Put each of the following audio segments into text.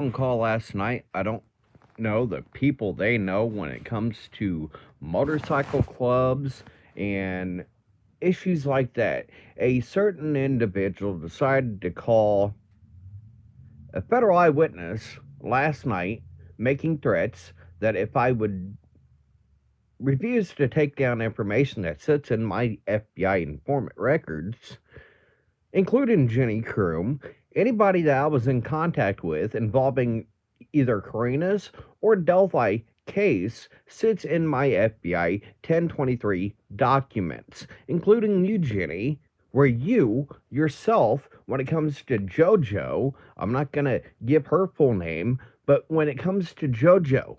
phone call last night. I don't know the people they know when it comes to motorcycle clubs and issues like that. A certain individual decided to call a federal eyewitness last night, making threats that if I would refuse to take down information that sits in my FBI informant records, including Jenny Kroom, anybody that I was in contact with involving either Karina's or Delphi case sits in my FBI 1023 documents, including you, Jenny, where you yourself, when it comes to JoJo, I'm not going to give her full name, but when it comes to JoJo,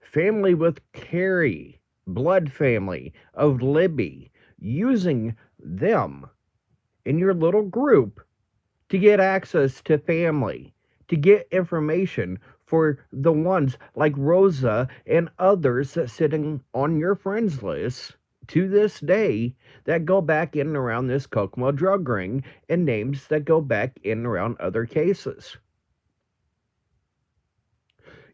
family with Carrie, blood family of Libby, using them in your little group to get access to family, to get information for the ones like Rosa and others that sitting on your friends list to this day that go back in and around this Kokomo drug ring and names that go back in and around other cases.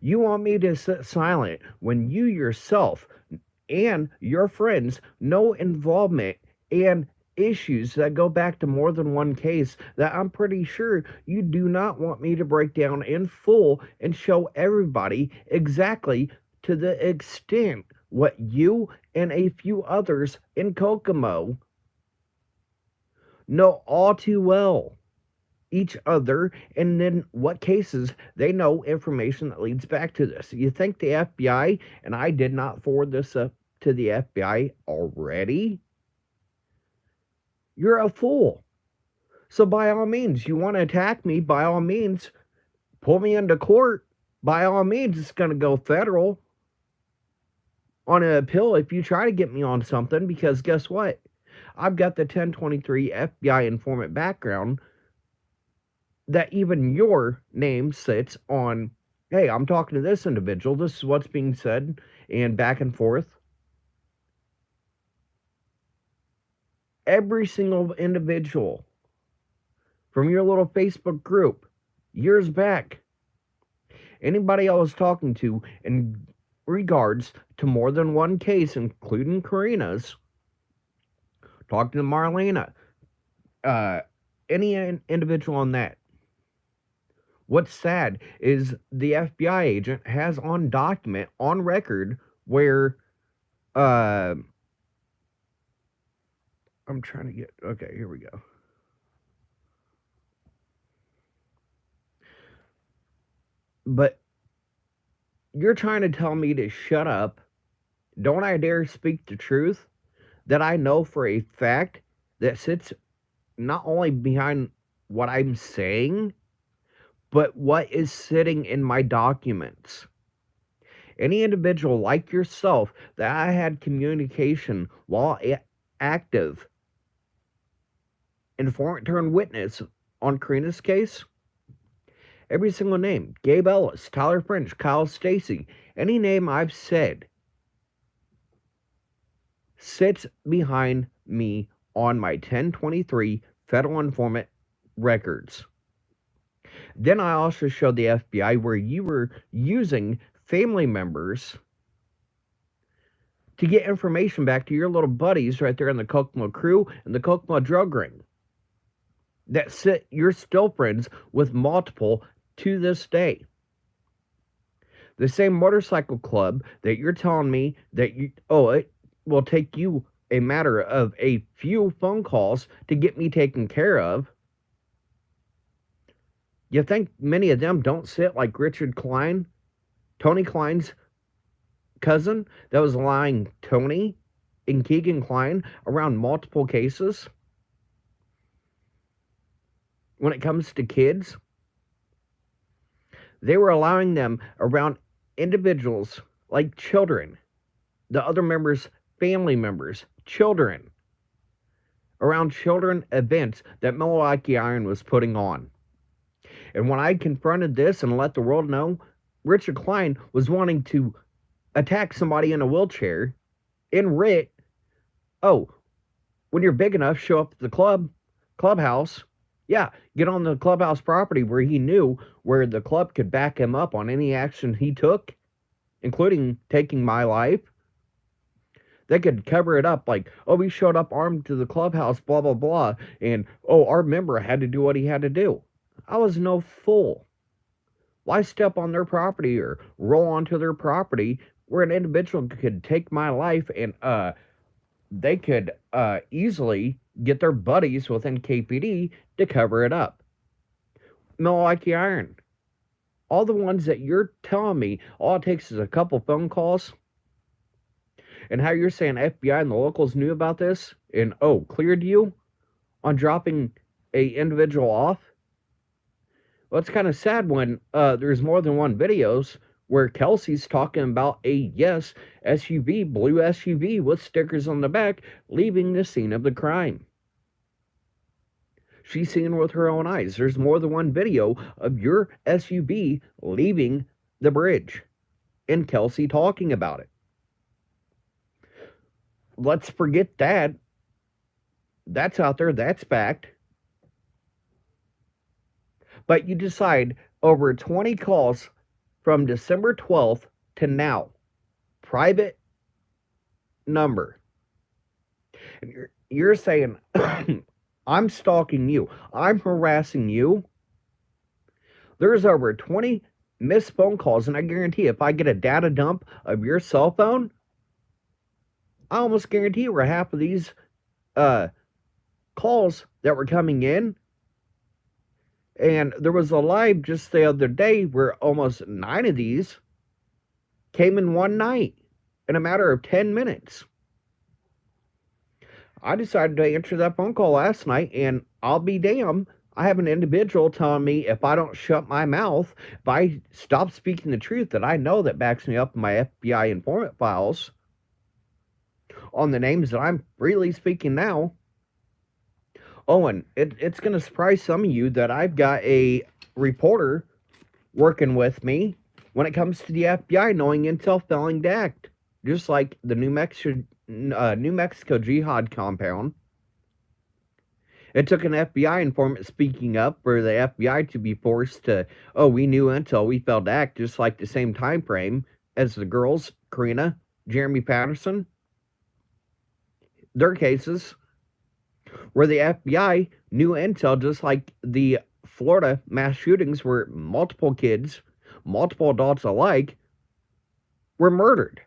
You want me to sit silent when you yourself and your friends know involvement and issues that go back to more than one case that I'm pretty sure you do not want me to break down in full and show everybody exactly to the extent what you and a few others in Kokomo know all too well each other, and then what cases they know information that leads back to this. You think the FBI, and I did not forward this up to the FBI already? You're a fool. So by all means, you want to attack me, by all means, pull me into court. By all means, it's going to go federal on an appeal if you try to get me on something, because guess what? I've got the 1023 FBI informant background that even your name sits on. Hey, I'm talking to this individual. This is what's being said, and back and forth. Every single individual from your little Facebook group years back, anybody I was talking to in regards to more than one case, including Karina's, talking to Marlena, any individual on that. What's sad is the FBI agent has on document, on record, where I'm trying to get, okay, here we go. But you're trying to tell me to shut up. Don't I dare speak the truth that I know for a fact that sits not only behind what I'm saying, but what is sitting in my documents. Any individual like yourself that I had communication while active, informant turned witness on Karina's case, every single name, Gabe Ellis, Tyler French, Kyle Stacy, any name I've said sits behind me on my 1023 federal informant records. Then I also showed the FBI where you were using family members to get information back to your little buddies right there in the Kokomo crew and the Kokomo drug ring. That sit, you're still friends with multiple to this day. The same motorcycle club that you're telling me that it will take you a matter of a few phone calls to get me taken care of. You think many of them don't sit like Richard Klein, Tony Klein's cousin, that was lying Tony and Keegan Klein around multiple cases? When it comes to kids, they were allowing them around individuals like children, the other members, family members, children, around children events that Milwaukee Iron was putting on. And when I confronted this and let the world know, Richard Klein was wanting to attack somebody in a wheelchair in writ. Oh, when you're big enough, show up at the clubhouse Yeah, get on the clubhouse property where he knew where the club could back him up on any action he took, including taking my life. They could cover it up like, oh, he showed up armed to the clubhouse, blah, blah, blah. And, oh, our member had to do what he had to do. I was no fool. Why step on their property or roll onto their property where an individual could take my life and they could easily get their buddies within KPD to cover it up? Milwaukee Iron. All the ones that you're telling me, all it takes is a couple phone calls. And how you're saying FBI and the locals knew about this and, oh, cleared you on dropping a individual off? Well, it's kind of sad when there's more than one videos where Kelsey's talking about a SUV, blue SUV with stickers on the back, leaving the scene of the crime. She's seen with her own eyes. There's more than one video of your SUV leaving the bridge and Kelsey talking about it. Let's forget that. That's out there. That's fact. But you decide over 20 calls from December 12th to now, private number. And you're saying, I'm stalking you. I'm harassing you. There's over 20 missed phone calls, and I guarantee if I get a data dump of your cell phone, I almost guarantee where half of these calls that were coming in. And there was a live just the other day where almost 9 of these came in one night in a matter of 10 minutes. I decided to answer that phone call last night, and I'll be damned, I have an individual telling me if I don't shut my mouth, if I stop speaking the truth that I know that backs me up in my FBI informant files on the names that I'm freely speaking now. Oh, and it's going to surprise some of you that I've got a reporter working with me when it comes to the FBI knowing intel failing to act, just like the New Mexico jihad compound. It took an FBI informant speaking up for the FBI to be forced to, oh, we knew intel, we failed to act, just like the same time frame as the girls, Karina, Jeremy Patterson. Their cases where the FBI knew intel, just like the Florida mass shootings where multiple kids, multiple adults alike, were murdered.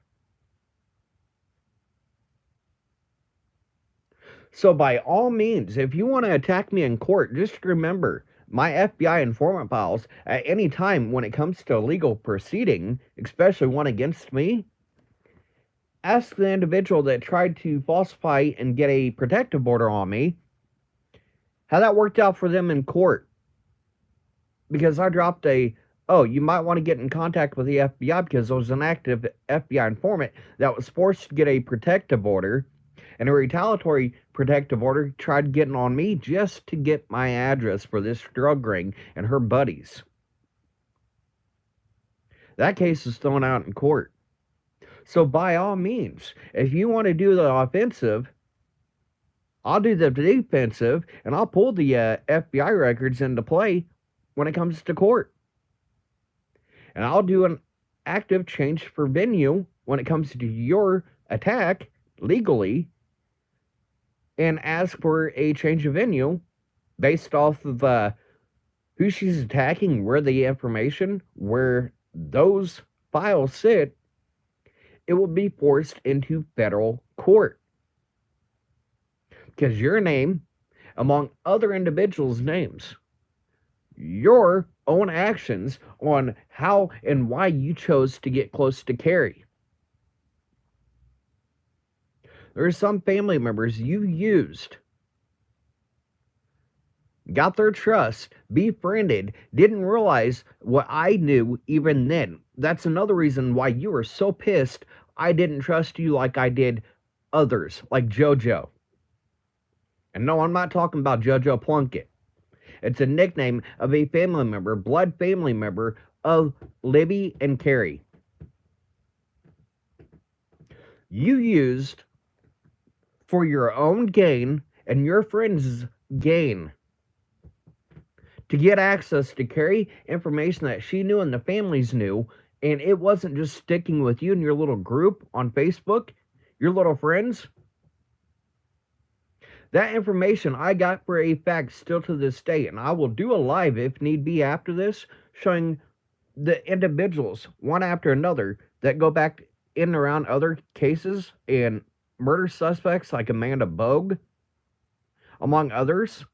So by all means, if you want to attack me in court, just remember my FBI informant files at any time when it comes to a legal proceeding, especially one against me. Ask the individual that tried to falsify and get a protective order on me how that worked out for them in court. Because I dropped oh, you might want to get in contact with the FBI because there was an active FBI informant that was forced to get a protective order, and a retaliatory protective order tried getting on me just to get my address for this drug ring and her buddies. That case is thrown out in court. So by all means, if you want to do the offensive, I'll do the defensive, and I'll pull the FBI records into play when it comes to court. And I'll do an active change for venue when it comes to your attack legally, and ask for a change of venue based off of who she's attacking, where the information, where those files sit. It will be forced into federal court. Because your name, among other individuals' names, your own actions on how and why you chose to get close to Carrie. There are some family members you used, got their trust, befriended, didn't realize what I knew even then. That's another reason why you were so pissed I didn't trust you like I did others, like JoJo. And no, I'm not talking about JoJo Plunkett. It's a nickname of a family member, blood family member of Libby and Carrie. You used for your own gain and your friends' gain to get access to carry information that she knew and the families knew, and it wasn't just sticking with you and your little group on Facebook, your little friends. That information I got for a fact still to this day, and I will do a live if need be after this, showing the individuals, one after another, that go back in and around other cases and murder suspects like Amanda Bogue, among others,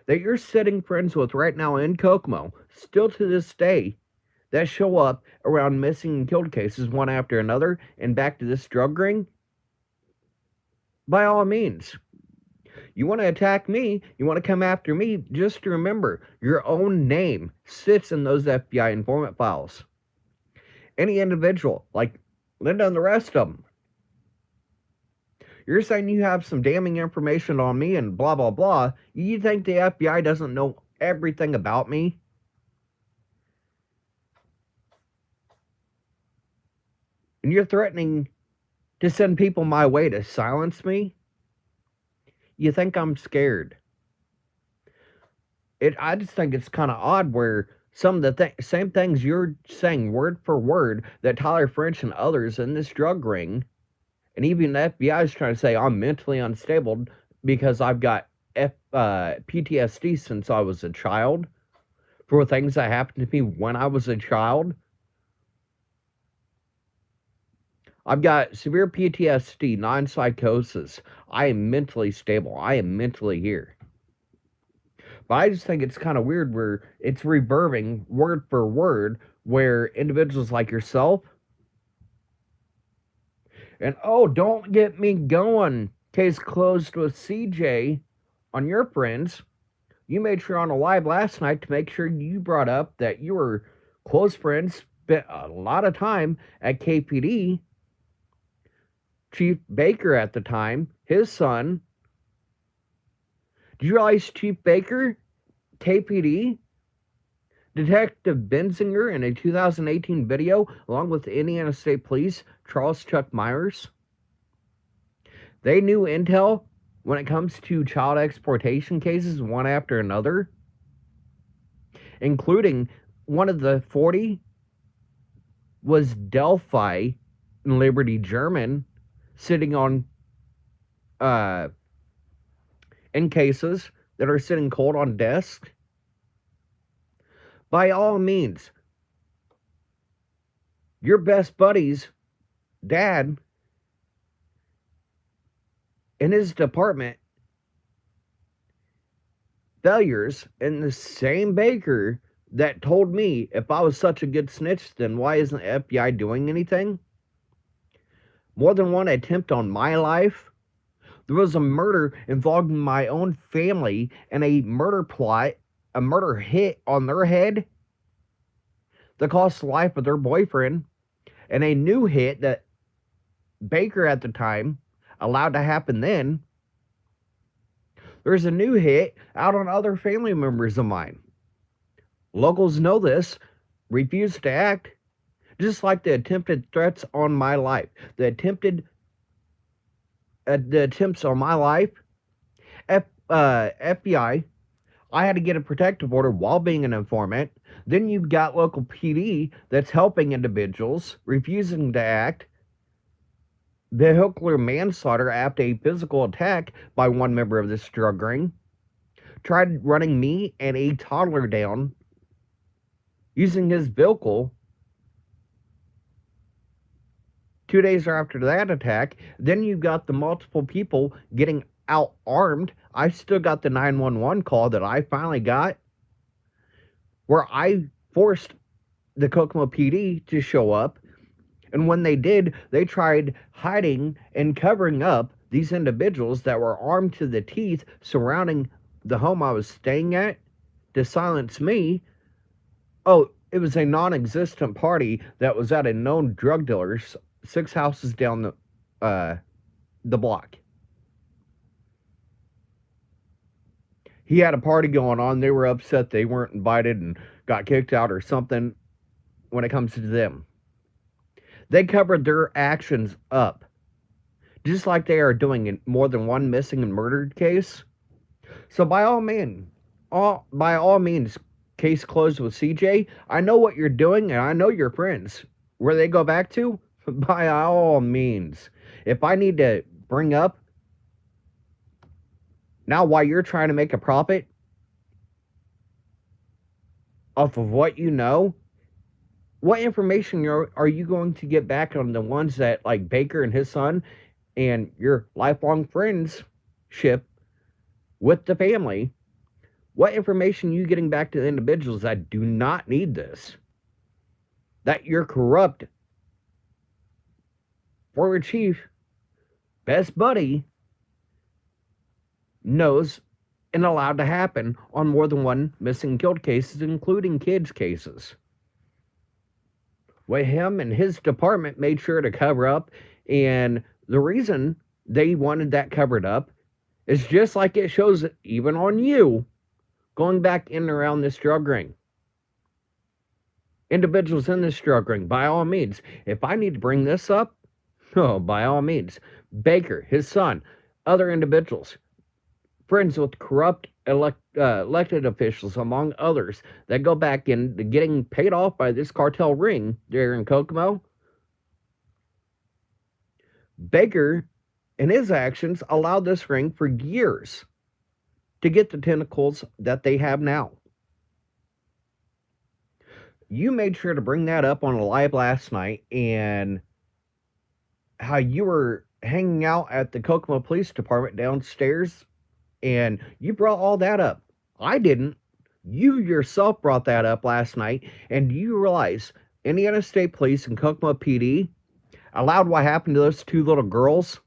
that you're sitting friends with right now in Kokomo, still to this day, that show up around missing and killed cases one after another and back to this drug ring. By all means, you want to attack me, you want to come after me, just remember, your own name sits in those FBI informant files. Any individual, like Linda and the rest of them, you're saying you have some damning information on me and blah, blah, blah. You think the FBI doesn't know everything about me? And you're threatening to send people my way to silence me? You think I'm scared? I just think it's kind of odd where some of the same things you're saying word for word that Tyler French and others in this drug ring, and even the FBI is trying to say I'm mentally unstable because I've got PTSD since I was a child for things that happened to me when I was a child. I've got severe PTSD, non-psychosis. I am mentally stable. I am mentally here. But I just think it's kind of weird where it's reverbing word for word where individuals like yourself, and oh, don't get me going, case closed with CJ on your friends. You made sure on a live last night to make sure you brought up that you were close friends, spent a lot of time at KPD. Chief Baker at the time, his son. Did you realize Chief Baker, KPD, Detective Benzinger in a 2018 video, along with the Indiana State Police, Charles Chuck Myers, they knew intel when it comes to child exploitation cases one after another, including one of the 40 was Delphi and Liberty German, sitting on in cases that are sitting cold on desks. By all means, your best buddy's dad in his department failures, and the same Baker that told me if I was such a good snitch, then why isn't the FBI doing anything? More than one attempt on my life. There was a murder involving my own family and a murder plot, a murder hit on their head that cost the life of their boyfriend, and a new hit that Baker at the time allowed to happen then. There's a new hit out on other family members of mine. Locals know this, refuse to act. Just like the attempted threats on my life, the attempts on my life, FBI, I had to get a protective order while being an informant. Then you've got local PD that's helping individuals, refusing to act. Vehicular manslaughter after a physical attack by one member of this drug ring. Tried running me and a toddler down using his vehicle. 2 days after that attack, then you've got the multiple people getting out armed. I still got the 911 call that I finally got, where I forced the Kokomo PD to show up. And when they did, they tried hiding and covering up these individuals that were armed to the teeth surrounding the home I was staying at to silence me. Oh, it was a non-existent party that was at a known drug dealer's 6 houses down the block. He had a party going on. They were upset they weren't invited and got kicked out or something when it comes to them. They covered their actions up, just like they are doing in more than one missing and murdered case. So by all means, by all means, case closed with CJ. I know what you're doing, and I know your friends. Where they go back to, by all means. If I need to bring up now why you're trying to make a profit off of what you know, what information are you going to get back on the ones that, like Baker and his son, and your lifelong friendship with the family? What information are you getting back to the individuals that do not need this? That your corrupt former chief, best buddy, knows and allowed to happen on more than one missing killed cases, including kids cases. What him and his department made sure to cover up, and the reason they wanted that covered up is just like it shows even on you, going back in and around this drug ring. Individuals in this drug ring, by all means, if I need to bring this up, by all means. Baker, his son, other individuals, friends with corrupt elected officials, among others, that go back into getting paid off by this cartel ring there in Kokomo. Baker and his actions allowed this ring for years to get the tentacles that they have now. You made sure to bring that up on a live last night, and how you were hanging out at the Kokomo Police Department downstairs, and you brought all that up. I didn't. You yourself brought that up last night, and you realize Indiana State Police and Kokomo PD allowed what happened to those two little girls,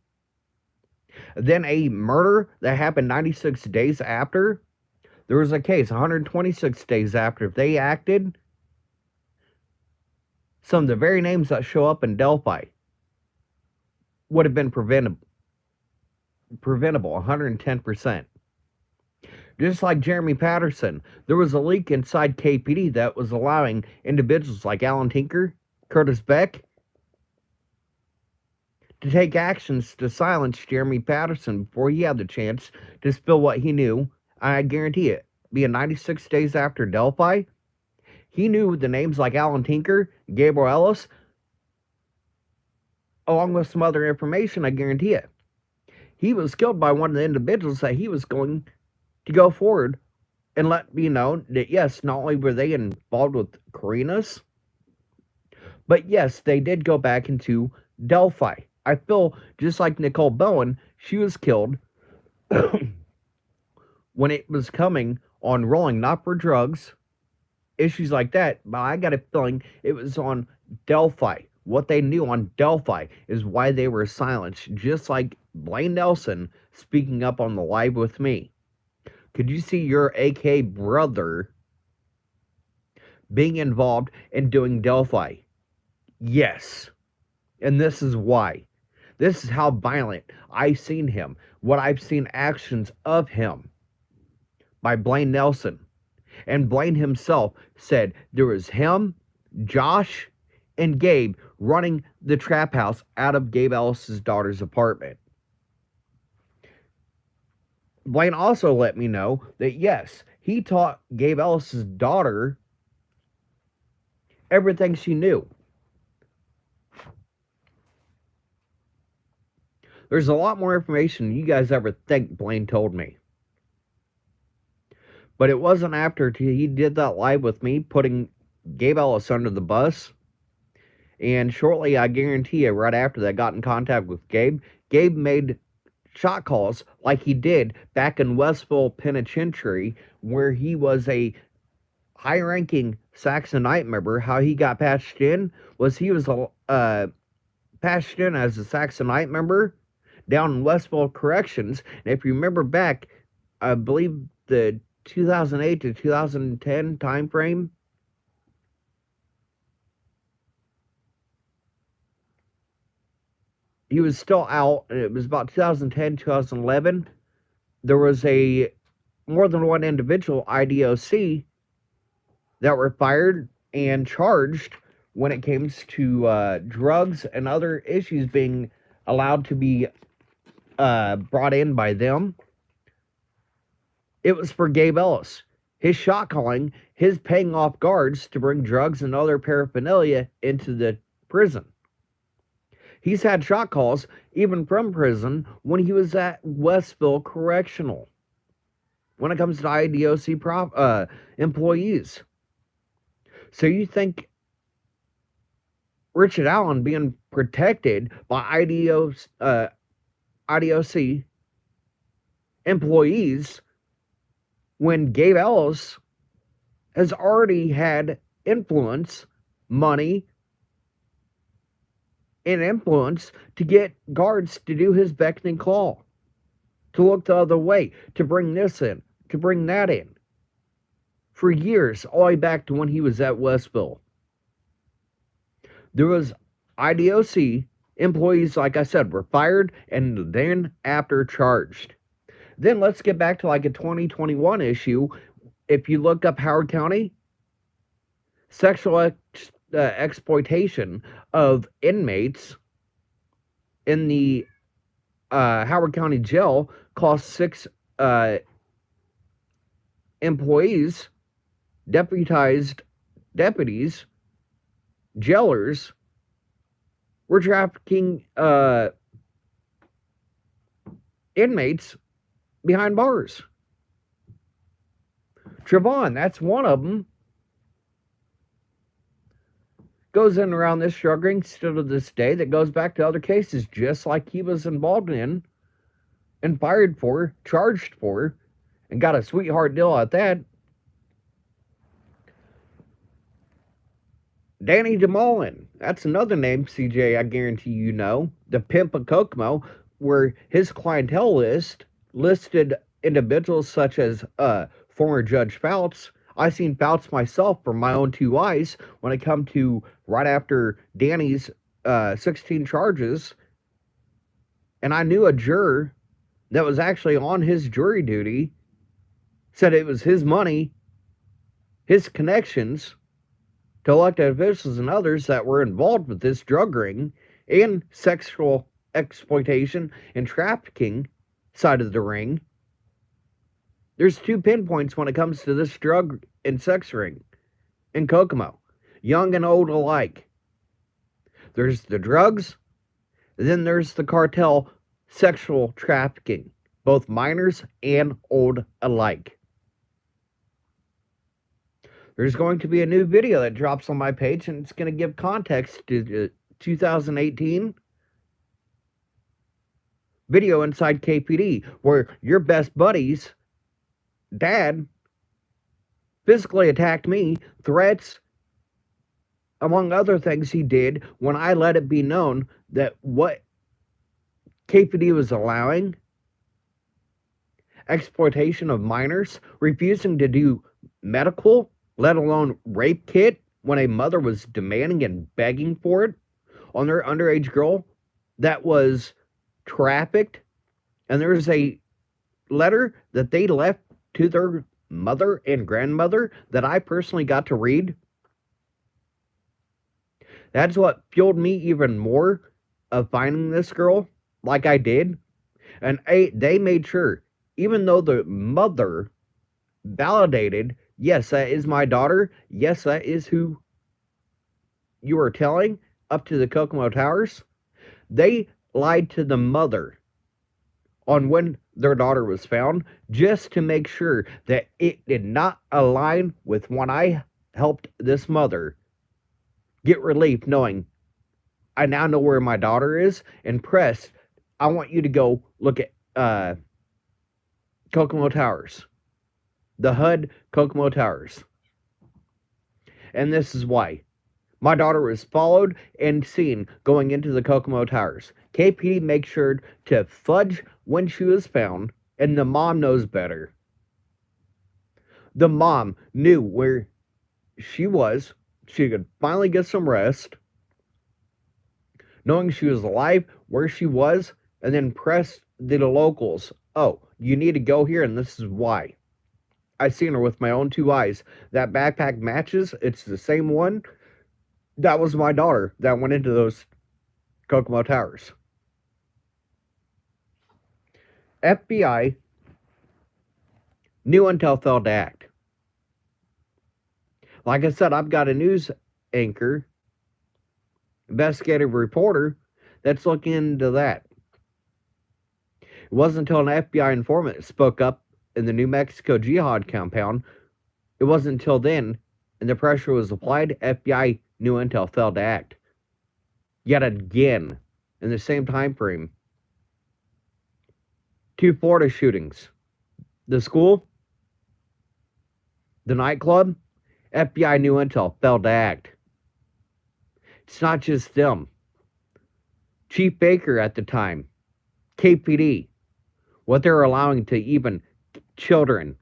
then a murder that happened 96 days after. There was a case 126 days after they acted. Some of the very names that show up in Delphi would have been preventable 110%. Just like Jeremy Patterson, there was a leak inside KPD that was allowing individuals like Alan Tinker, Curtis Beck, to take actions to silence Jeremy Patterson before he had the chance to spill what he knew. I guarantee it, being 96 days after Delphi, he knew the names like Alan Tinker, Gabriel Ellis, along with some other information, I guarantee it. He was killed by one of the individuals that he was going to go forward and let me know that, yes, not only were they involved with Karina's, but yes, they did go back into Delphi. I feel just like Nicole Bowen, she was killed when it was coming on rolling, not for drugs, issues like that, but I got a feeling it was on Delphi. What they knew on Delphi is why they were silenced, just like Blaine Nelson speaking up on the live with me. Could you see your AK brother being involved in doing Delphi? Yes. And this is why. This is how violent I've seen him. What I've seen actions of him by Blaine Nelson. And Blaine himself said there was him, Josh, and Gabe running the trap house out of Gabe Ellis's daughter's apartment. Blaine also let me know that, yes, he taught Gabe Ellis's daughter everything she knew. There's a lot more information than you guys ever think Blaine told me. But it wasn't after he did that live with me, putting Gabe Ellis under the bus. And shortly, I guarantee you, right after that, got in contact with Gabe. Gabe made shot calls like he did back in Westville Penitentiary, where he was a high-ranking Saxon Knight member. How he got patched in was he was patched in as a Saxon Knight member down in Westville Corrections. And if you remember back, I believe the 2008 to 2010 time frame, he was still out, and it was about 2010, 2011. There was a more than one individual IDOC that were fired and charged when it came to drugs and other issues being allowed to be brought in by them. It was for Gabe Ellis. his shot calling, his paying off guards to bring drugs and other paraphernalia into the prison. He's had shot calls even from prison when he was at Westville Correctional. When it comes to IDOC employees. So you think Richard Allen being protected by IDOC employees when Gabe Ellis has already had influence, money, and influence to get guards to do his beck and call, to look the other way, to bring this in, to bring that in. For years, all the way back to when he was at Westville. There was IDOC employees, like I said, were fired and then after charged. Then let's get back to like a 2021 issue. If you look up Howard County, sexual exploitation of inmates in the Howard County Jail cost 6 employees, deputized deputies, jailers, were trafficking inmates behind bars. Trevon, that's one of them, goes in around this drug ring still to this day that goes back to other cases just like he was involved in and fired for, charged for, and got a sweetheart deal at that. Danny DeMolin, that's another name, CJ, I guarantee you know. The Pimp of Kokomo, where his clientele list listed individuals such as former Judge Fouts. I seen Fouts myself from my own 2 eyes when I come to right after Danny's 16 charges. And I knew a juror that was actually on his jury duty said it was his money, his connections to elected officials and others that were involved with this drug ring and sexual exploitation and trafficking side of the ring. There's 2 pinpoints when it comes to this drug and sex ring in Kokomo, young and old alike. There's the drugs, then there's the cartel sexual trafficking, both minors and old alike. There's going to be a new video that drops on my page, and it's going to give context to 2018 video inside KPD, where your best buddy's dad physically attacked me, threats, among other things he did, when I let it be known that what KPD was allowing, exploitation of minors, refusing to do medical, let alone rape kit, when a mother was demanding and begging for it on their underage girl that was trafficked. And there's a letter that they left to their mother and grandmother that I personally got to read. That's what fueled me even more of finding this girl like I did. And they made sure, even though the mother validated, yes, that is my daughter, yes, that is who you are telling, up to the Kokomo Towers, they lied to the mother on when their daughter was found, just to make sure that it did not align with when I helped this mother get relief, knowing I now know where my daughter is, and pressed, I want you to go look at Kokomo Towers. The HUD Kokomo Towers. And this is why. My daughter was followed and seen going into the Kokomo Towers. KPD makes sure to fudge when she was found, and the mom knows better. The mom knew where she was. She could finally get some rest, knowing she was alive, where she was, and then pressed the locals. Oh, you need to go here, and this is why. I seen her with my own 2 eyes. That backpack matches. It's the same one. That was my daughter that went into those Kokomo Towers. FBI knew until failed to act. Like I said, I've got a news anchor, investigative reporter, that's looking into that. It wasn't until an FBI informant spoke up in the New Mexico jihad compound, it wasn't until then, and the pressure was applied, FBI new intel failed to act. Yet again, in the same time frame. 2 Florida shootings. The school, the nightclub, FBI new intel failed to act. It's not just them. Chief Baker at the time, KPD, what they're allowing to even children,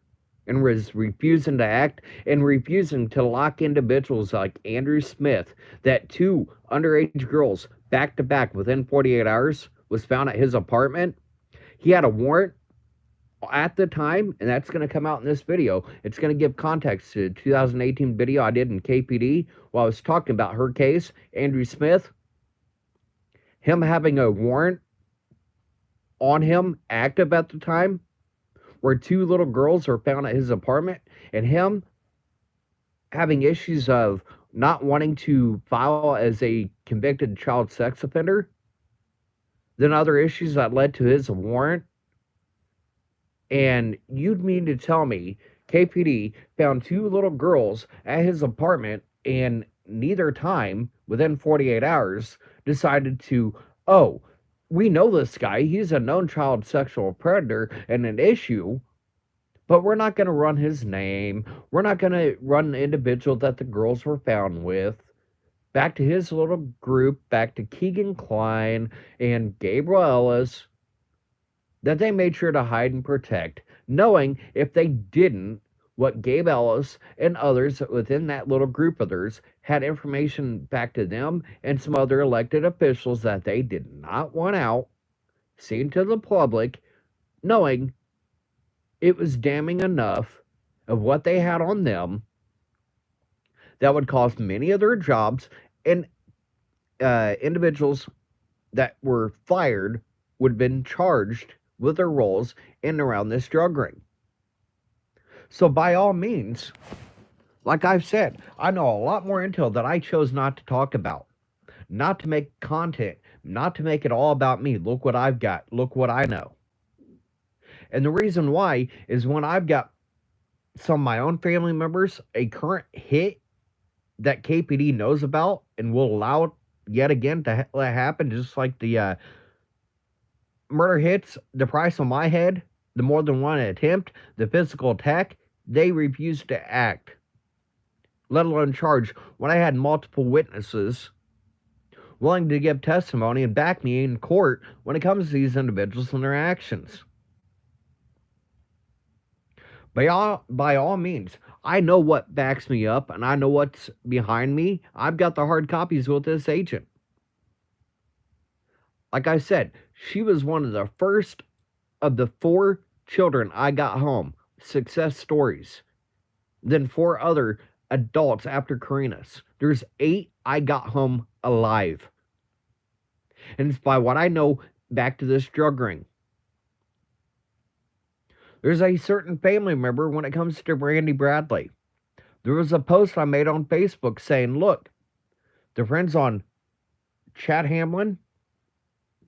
and was refusing to act and refusing to lock individuals like Andrew Smith, that 2 underage girls back to back within 48 hours was found at his apartment. He had a warrant at the time, and that's going to come out in this video. It's going to give context to the 2018 video I did in KPD while I was talking about her case, Andrew Smith. Him having a warrant on him active at the time, where 2 little girls are found at his apartment, and him having issues of not wanting to file as a convicted child sex offender, then other issues that led to his warrant. And you'd mean to tell me KPD found 2 little girls at his apartment, and neither time, within 48 hours, decided to, oh, we know this guy, he's a known child sexual predator and an issue, but we're not going to run his name. We're not going to run the individual that the girls were found with. Back to his little group, back to Keegan Klein and Gabriel Ellis, that they made sure to hide and protect, knowing if they didn't, what Gabe Ellis and others within that little group of theirs had information back to them and some other elected officials that they did not want out, seen to the public, knowing it was damning enough of what they had on them that would cost many of their jobs, and individuals that were fired would have been charged with their roles in and around this drug ring. So by all means, like I've said, I know a lot more intel that I chose not to talk about, not to make content, not to make it all about me. Look what I've got. Look what I know. And the reason why is when I've got some of my own family members, a current hit that KPD knows about and will allow it yet again to happen, just like the murder hits, the price on my head, the more than one attempt, the physical attack, they refused to act, let alone charge, when I had multiple witnesses willing to give testimony and back me in court when it comes to these individuals and their actions. By all means, I know what backs me up and I know what's behind me. I've got the hard copies with this agent. Like I said, she was one of the first of the 4 children I got home, success stories. Then 4 other adults after Karina's. There's 8 I got home alive. And it's by what I know back to this drug ring. There's a certain family member when it comes to Brandy Bradley. There was a post I made on Facebook saying, look, the friends on Chad Hamlin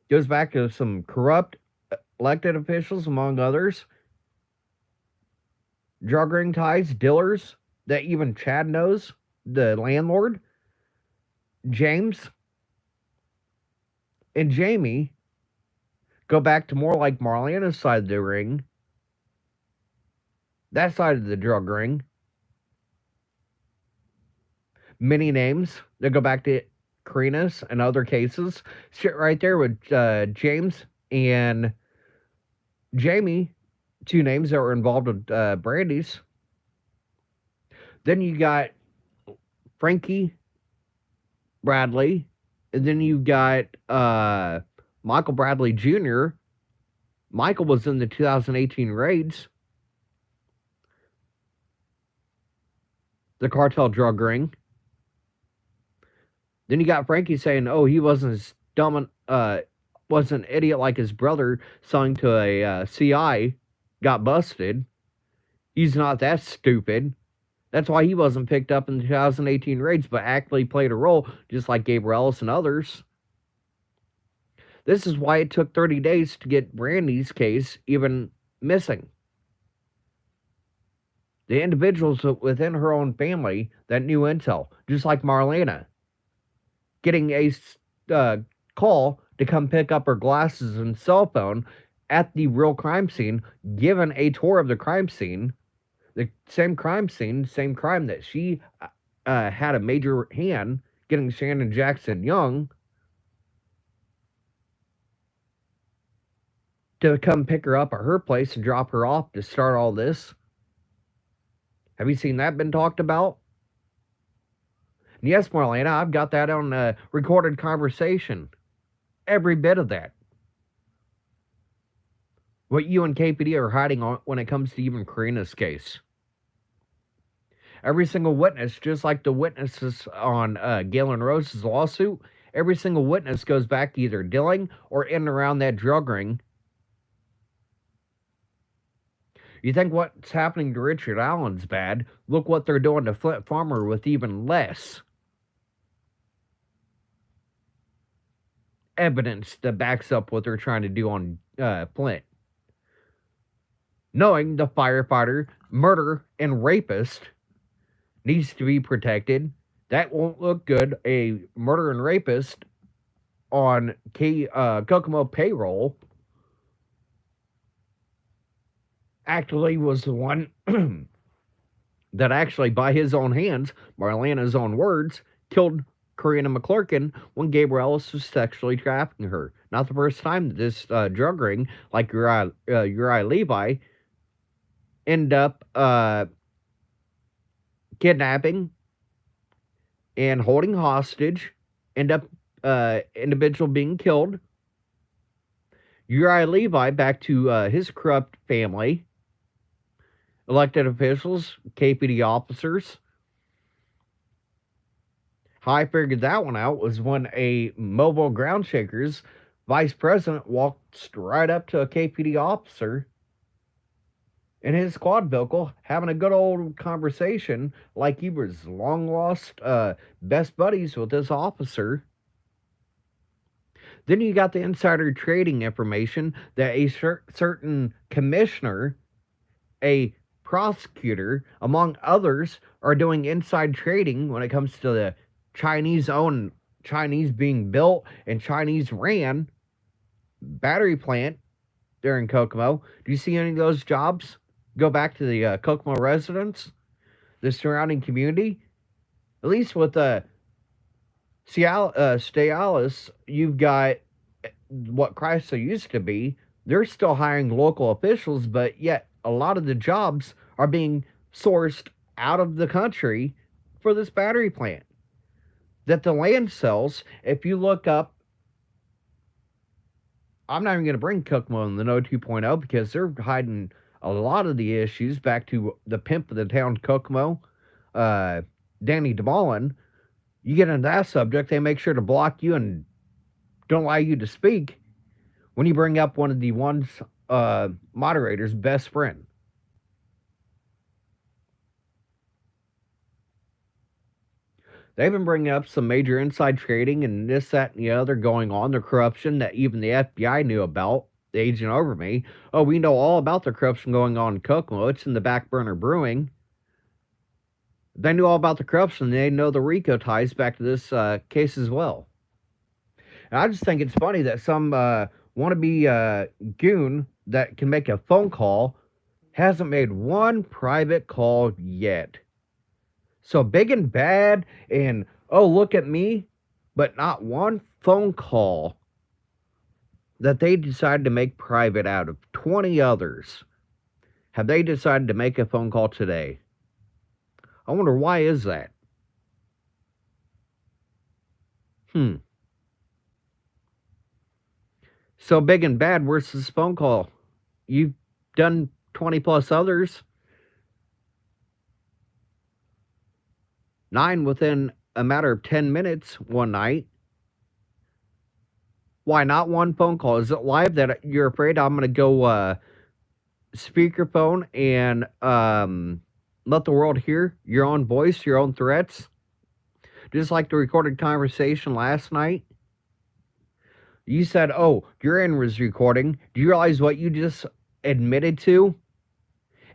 goes back to some corrupt elected officials, among others. Drug ring ties, dealers that even Chad knows, the landlord, James and Jamie go back to more like Marlena's side of the ring. That side of the drug ring. Many names that go back to Karina's and other cases. Shit right there with James and Jamie, 2 names that were involved with Brandy's. Then you got Frankie Bradley, and then you got Michael Bradley Jr. Michael was in the 2018 raids. The cartel drug ring. Then you got Frankie saying, oh, he wasn't as dumb, wasn't an idiot like his brother selling to a CI, got busted. He's not that stupid. That's why he wasn't picked up in the 2018 raids, but actually played a role, just like Gabriel Ellis and others. This is why it took 30 days to get Brandy's case even missing. The individuals within her own family that knew intel, just like Marlena, getting a call to come pick up her glasses and cell phone at the real crime scene, given a tour of the crime scene, the same crime scene, same crime that she had a major hand getting Shannon Jackson Young to come pick her up at her place and drop her off to start all this. Have you seen that been talked about? And yes, Marlena, I've got that on a recorded conversation. Every bit of that. What you and KPD are hiding on when it comes to even Karina's case. Every single witness, just like the witnesses on Galen Rose's lawsuit, every single witness goes back to either Dilling or in and around that drug ring. You think what's happening to Richard Allen's bad? Look what they're doing to Flint Farmer with even less evidence that backs up what they're trying to do on Flint. Knowing the firefighter, murderer, and rapist needs to be protected, that won't look good. A murderer and rapist on Kokomo payroll actually was the one that actually, by his own hands, Marlena's own words, killed Karina McClurkin when Gabriel Ellis was sexually trafficking her. Not the first time that this drug ring, like Uriah Levi, end up kidnapping and holding hostage, end up individual being killed. Uriah Levi back to his corrupt family, elected officials, KPD officers. How I figured that one out was when a mobile ground shakers vice president walked right up to a KPD officer in his squad vehicle, having a good old conversation like he was long lost best buddies with this officer. Then you got the insider trading information that a certain commissioner, a prosecutor, among others, are doing inside trading when it comes to the Chinese-owned, Chinese being built and Chinese ran battery plant there in Kokomo. Do you see any of those jobs go back to the Kokomo residents, the surrounding community? At least with Cialis, you've got what Chrysler used to be. They're still hiring local officials, but yet a lot of the jobs are being sourced out of the country for this battery plant. That the land sells, if you look up, I'm not even going to bring Kokomo in the No 2.0 because they're hiding a lot of the issues back to the pimp of the town, Kokomo, Danny DeMolin. You get into that subject, they make sure to block you and don't allow you to speak when you bring up one of the moderator's best friend. They've been bringing up some major inside trading and this, that, and the other going on, the corruption that even the FBI knew about, the agent over me. Oh, we know all about the corruption going on in Kokomo. It's in the back burner brewing. They knew all about the corruption. They know the RICO ties back to this case as well. And I just think it's funny that some wannabe goon that can make a phone call hasn't made one private call yet. So big and bad and, oh, look at me, but not one phone call that they decided to make private out of 20 others. Have they decided to make a phone call today? I wonder why is that? So big and bad, where's this phone call? You've done 20 plus others. 9 within a matter of 10 minutes one night. Why not one phone call? Is it live that you're afraid I'm going to go speakerphone and let the world hear your own voice, your own threats? Just like the recorded conversation last night. You said, oh, your end was recording. Do you realize what you just admitted to?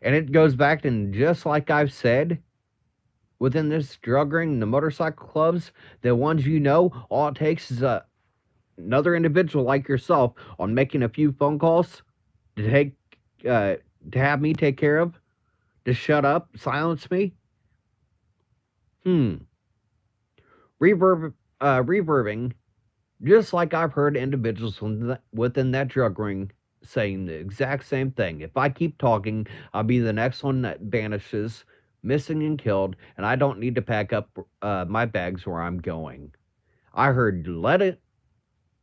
And it goes back to just like I've said, within this drug ring, the motorcycle clubs, the ones you know, all it takes is another individual like yourself on making a few phone calls to have me take care of, to shut up, silence me. Reverbing, just like I've heard individuals within that drug ring saying the exact same thing. If I keep talking, I'll be the next one that vanishes, missing and killed, and I don't need to pack up my bags where I'm going. I heard let it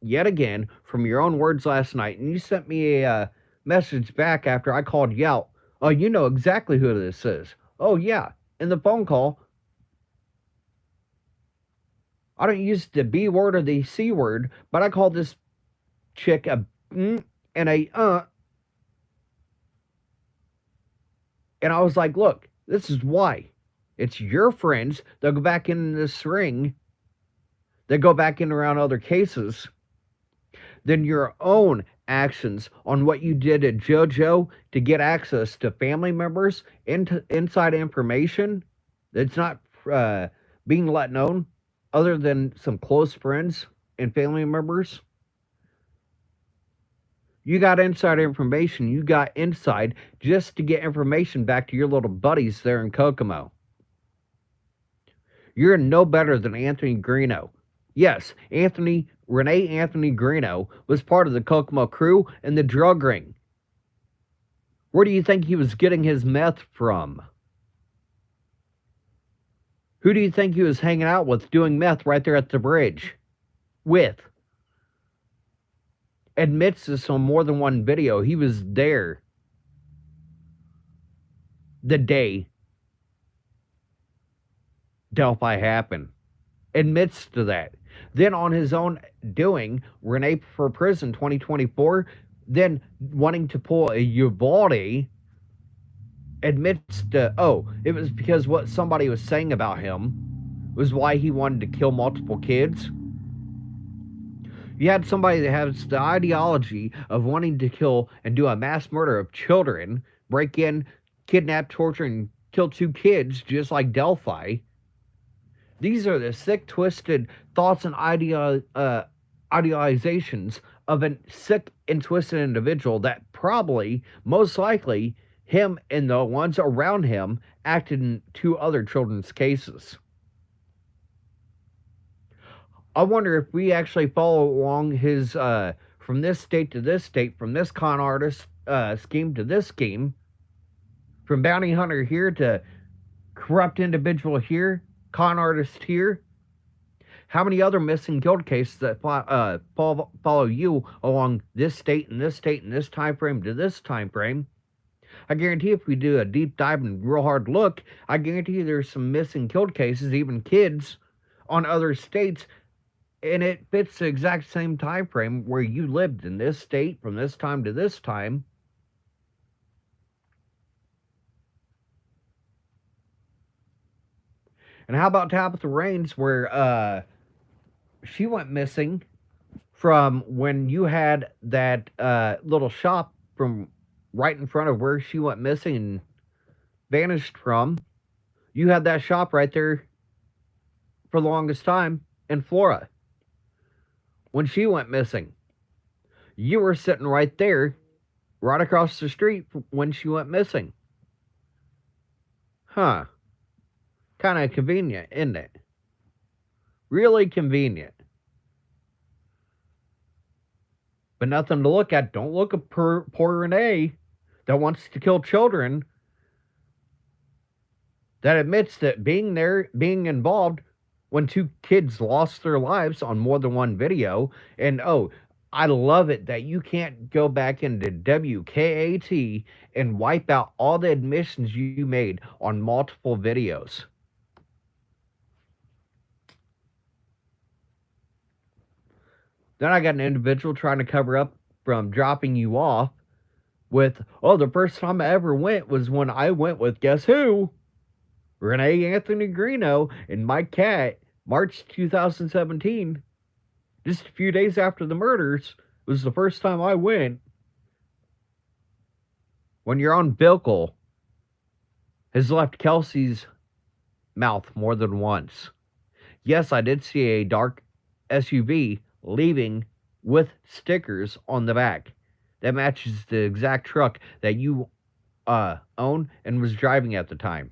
yet again from your own words last night, and you sent me a message back after I called you out. Oh, you know exactly who this is. Oh, yeah. In the phone call, I don't use the B word or the C word, but I called this chick a and a and I was like, look, this is why. It's your friends that go back in this ring, that go back in around other cases, than your own actions on what you did at JoJo to get access to family members, inside information that's not being let known other than some close friends and family members. You got inside information. You got inside just to get information back to your little buddies there in Kokomo. You're no better than Anthony Greeno. Yes, Renee Anthony Greeno was part of the Kokomo crew and the drug ring. Where do you think he was getting his meth from? Who do you think he was hanging out with doing meth right there at the bridge? With? Admits this on more than one video. He was there the day Delphi happened. Admits to that. Then on his own doing, Renee for Prison 2024, then wanting to pull a Uvalde, admits to, oh, it was because what somebody was saying about him was why he wanted to kill multiple kids. You had somebody that has the ideology of wanting to kill and do a mass murder of children, break in, kidnap, torture, and kill 2 kids, just like Delphi. These are the sick, twisted thoughts and idealizations of a sick and twisted individual that probably, most likely, him and the ones around him acted in 2 other children's cases. I wonder if we actually follow along his, from this state to this state, from this con artist scheme to this scheme, from bounty hunter here to corrupt individual here, con artist here. How many other missing killed cases that follow you along this state and this state and this time frame to this time frame? I guarantee if we do a deep dive and real hard look, I guarantee there's some missing killed cases, even kids, on other states, and it fits the exact same time frame where you lived in this state from this time to this time. And how about Tabitha Raines, where she went missing from when you had that little shop from right in front of where she went missing and vanished from. You had that shop right there for the longest time in Flora. When she went missing, you were sitting right there, right across the street when she went missing. Huh. Kind of convenient, isn't it? Really convenient. But nothing to look at. Don't look at poor Renee that wants to kill children, that admits that being there, being involved when 2 kids lost their lives on more than one video. And oh, I love it that you can't go back into WKAT and wipe out all the admissions you made on multiple videos. Then I got an individual trying to cover up from dropping you off with, oh, the first time I ever went was when I went with guess who? Renee Anthony Greeno and Mike Cat, March 2017, just a few days after the murders, was the first time I went. When you're on vehicle, has left Kelsey's mouth more than once. Yes, I did see a dark SUV leaving with stickers on the back that matches the exact truck that you own and was driving at the time.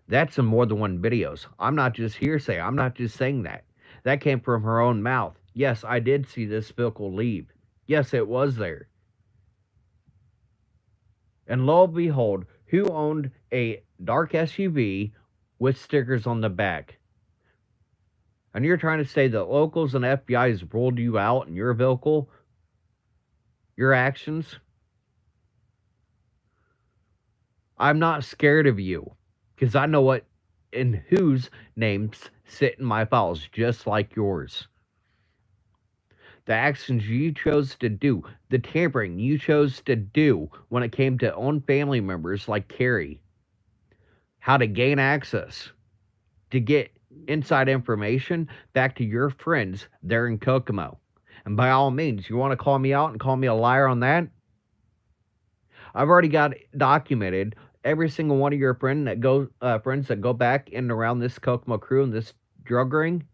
That's in more than one videos. I'm not just hearsay. I'm not just saying that. That came from her own mouth. Yes, I did see this vehicle leave. Yes, it was there. And lo and behold, who owned a dark SUV with stickers on the back? And you're trying to say that locals and FBI has ruled you out in your vehicle? Your actions? I'm not scared of you, because I know what and whose names sit in my files, just like yours. The actions you chose to do, the tampering you chose to do when it came to own family members like Carrie, how to gain access to get inside information back to your friends there in Kokomo. And by all means, you want to call me out and call me a liar on that? I've already got documented every single one of your friends that go back in and around this Kokomo crew and this drug ring.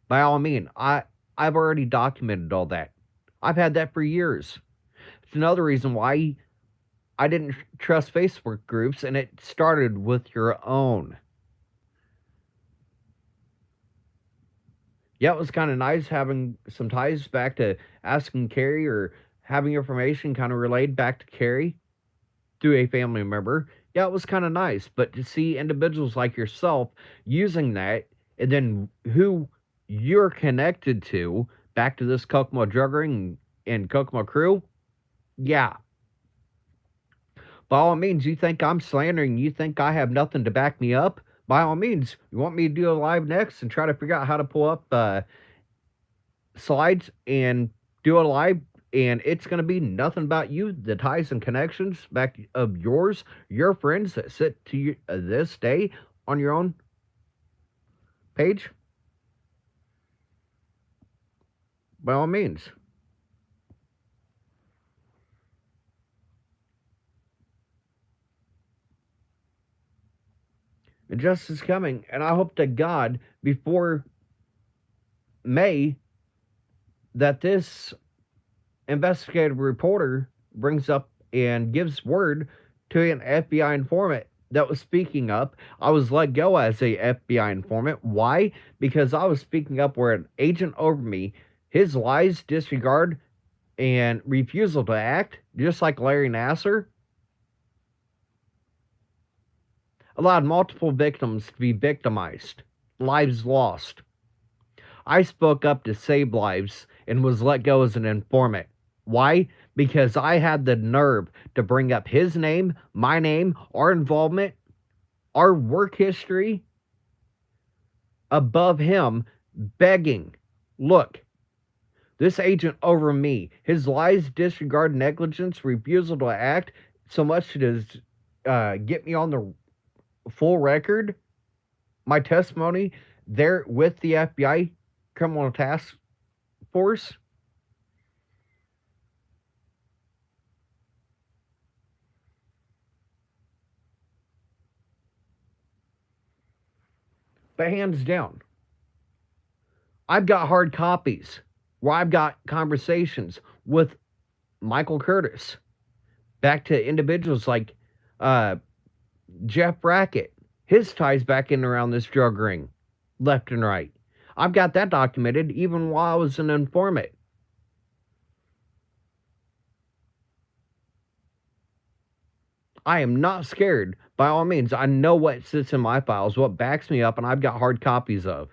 By all means, I've already documented all that. I've had that for years. It's another reason why I didn't trust Facebook groups, and it started with your own. Yeah, it was kind of nice having some ties back to asking Carrie or having information kind of relayed back to Carrie through a family member. Yeah, it was kind of nice. But to see individuals like yourself using that, and then who you're connected to back to this Kokomo drug ring and Kokomo crew, yeah. By all means, you think I'm slandering, you think I have nothing to back me up? By all means, you want me to do a live next and try to figure out how to pull up slides and do a live, and it's going to be nothing about you, the ties and connections back of yours, your friends that sit to you this day on your own page? By all means. And justice is coming, and I hope to God before May that this investigative reporter brings up and gives word to an FBI informant that was speaking up. I was let go as a FBI informant. Why? Because I was speaking up where an agent over me, his lies, disregard, and refusal to act, just like Larry Nassar, allowed multiple victims to be victimized, lives lost. I spoke up to save lives and was let go as an informant. Why? Because I had the nerve to bring up his name, my name, our involvement, our work history above him, begging, look, this agent over me, his lies, disregard, negligence, refusal to act, so much as get me on the full record, my testimony there with the FBI Criminal Task Force. But hands down, I've got hard copies where I've got conversations with Michael Curtis, back to individuals like Jeff Brackett, his ties back in around this drug ring, left and right. I've got that documented even while I was an informant. I am not scared. By all means, I know what sits in my files, what backs me up, and I've got hard copies of.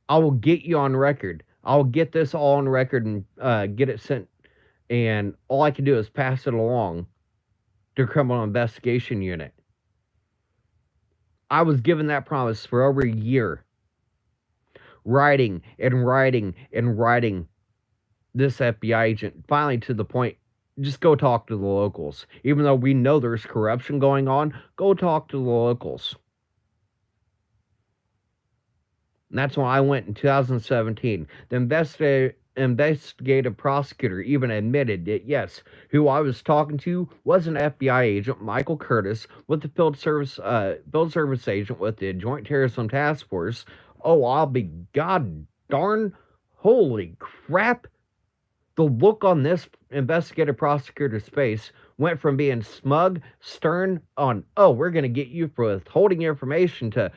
I will get you on record. I'll get this all on record and get it sent. And all I can do is pass it along to Criminal Investigation Unit. I was given that promise for over a year. Writing and writing and writing this FBI agent, finally to the point just go talk to the locals. Even though we know there's corruption going on, go talk to the locals. And that's when I went in 2017. The investigative prosecutor even admitted that, yes, who I was talking to was an FBI agent, Michael Curtis, with the field service agent with the Joint Terrorism Task Force. Oh, I'll be god darn, holy crap. The look on this investigative prosecutor's face went from being smug, stern, on, oh, we're going to get you for withholding information, to,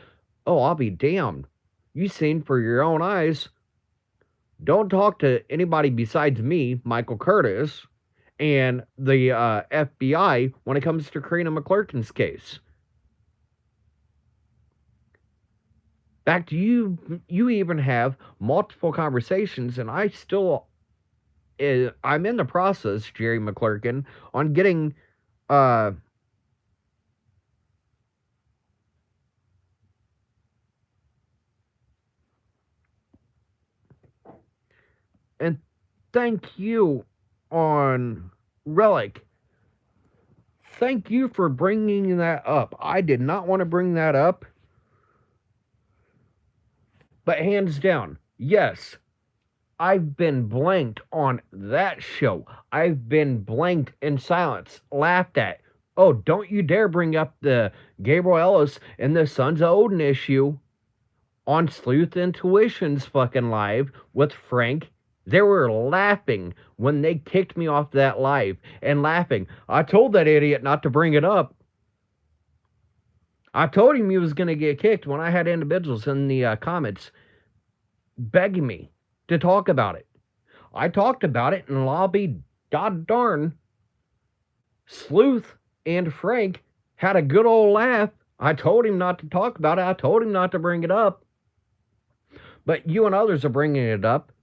oh, I'll be damned. You seen for your own eyes. Don't talk to anybody besides me, Michael Curtis, and the FBI when it comes to Karina McClurkin's case. In fact, you even have multiple conversations, and I'm in the process, Jerry McClurkin, on getting and thank you on Relic. Thank you for bringing that up. I did not want to bring that up. But hands down, yes, I've been blanked on that show. I've been blanked in silence, laughed at. Oh, don't you dare bring up the Gabriel Ellis and the Sons of Odin issue on Sleuth Intuitions fucking live with Frank. They were laughing when they kicked me off that live and laughing. I told that idiot not to bring it up. I told him he was going to get kicked when I had individuals in the comments begging me to talk about it. I talked about it, and I'll be god darn, Sleuth and Frank had a good old laugh. I told him not to talk about it. I told him not to bring it up. But you and others are bringing it up.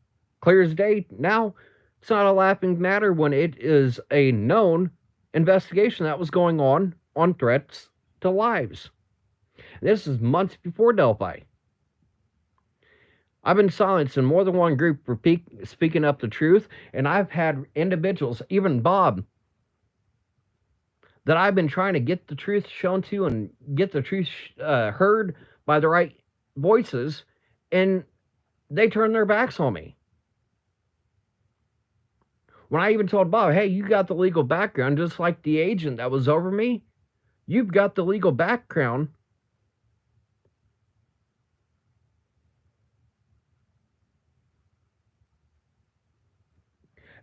Clear as day. Now, it's not a laughing matter when it is a known investigation that was going on threats to lives. This is months before Delphi. I've been silenced in more than one group for speaking up the truth, and I've had individuals, even Bob, that I've been trying to get the truth shown to and get the truth heard by the right voices, and they turn their backs on me. When I even told Bob, hey, you got the legal background, just like the agent that was over me, you've got the legal background.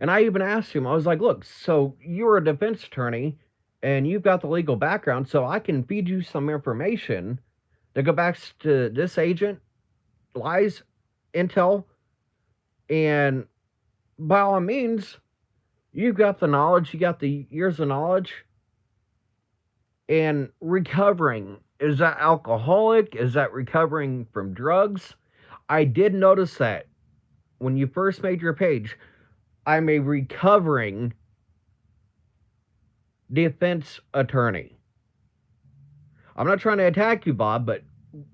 And I even asked him, I was like, look, so you're a defense attorney and you've got the legal background, so I can feed you some information that go back to this agent, lies, intel, and by all means, you've got the knowledge, you got the years of knowledge. And recovering, is that alcoholic? Is that recovering from drugs? I did notice that when you first made your page, I'm a recovering defense attorney. I'm not trying to attack you, Bob, but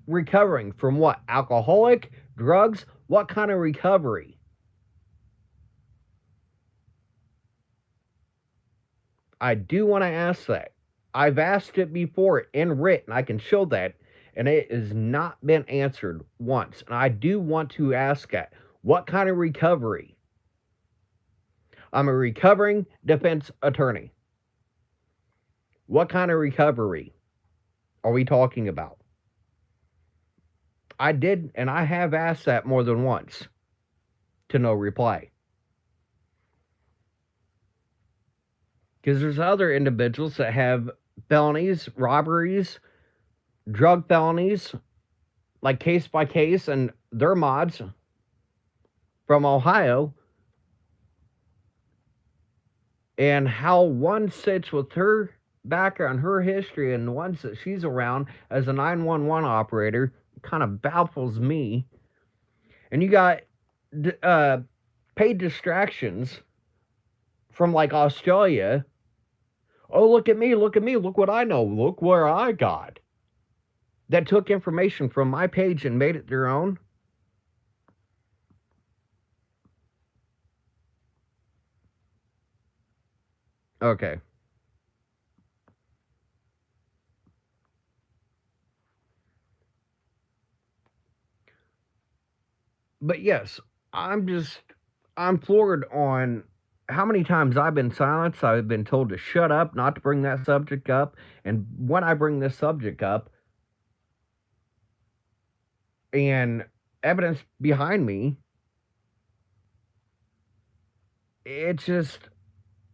recovering from what? Alcoholic? Drugs? What kind of recovery? I do want to ask that. I've asked it before in written. I can show that. And it has not been answered once. And I do want to ask that. What kind of recovery? I'm a recovering defense attorney. What kind of recovery are we talking about? I did, and I have asked that more than once, to no reply. Because there's other individuals that have felonies, robberies, drug felonies, like Case by Case, and their mods from Ohio, and how one sits with her background, her history, and the ones that she's around as a 911 operator kind of baffles me. And you got paid distractions from like Australia. Oh, look at me, look what I know, look where I got. That took information from my page and made it their own. Okay. But yes, I'm just I'm floored on how many times I've been silenced. I've been told to shut up, not to bring that subject up, and when I bring this subject up and evidence behind me, it's just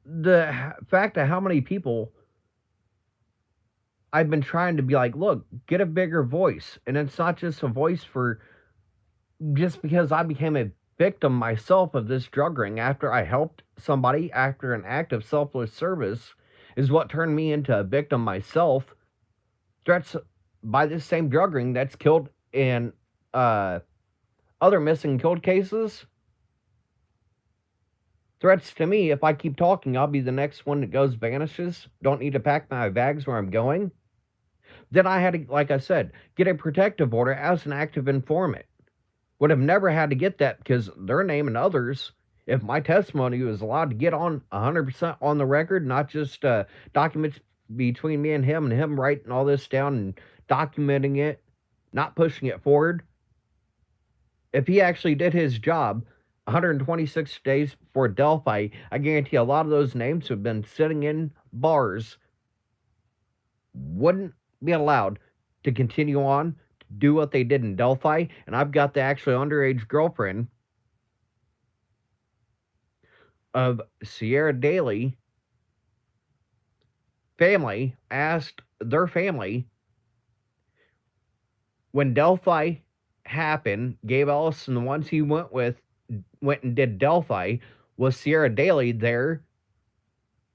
the fact of how many people I've been trying to be like, look, get a bigger voice. And it's not just a voice for just because I became a victim myself of this drug ring after I helped somebody after an act of selfless service is what turned me into a victim myself. Threats by this same drug ring that's killed in uh, other missing killed cases. Threats to me, if I keep talking, I'll be the next one that goes vanishes. Don't need to pack my bags where I'm going. Then I had to, like I said, get a protective order as an active informant. Would have never had to get that because their name and others, if my testimony was allowed to get on 100% on the record, not just documents between me and him writing all this down and documenting it, not pushing it forward. If he actually did his job 126 days before Delphi, I guarantee a lot of those names who have been sitting in bars wouldn't be allowed to continue on to do what they did in Delphi. And I've got the actually underage girlfriend of Sierra Daly family asked their family when Delphi happened, Gabe Ellis and the ones he went and did Delphi, was Sierra Daly there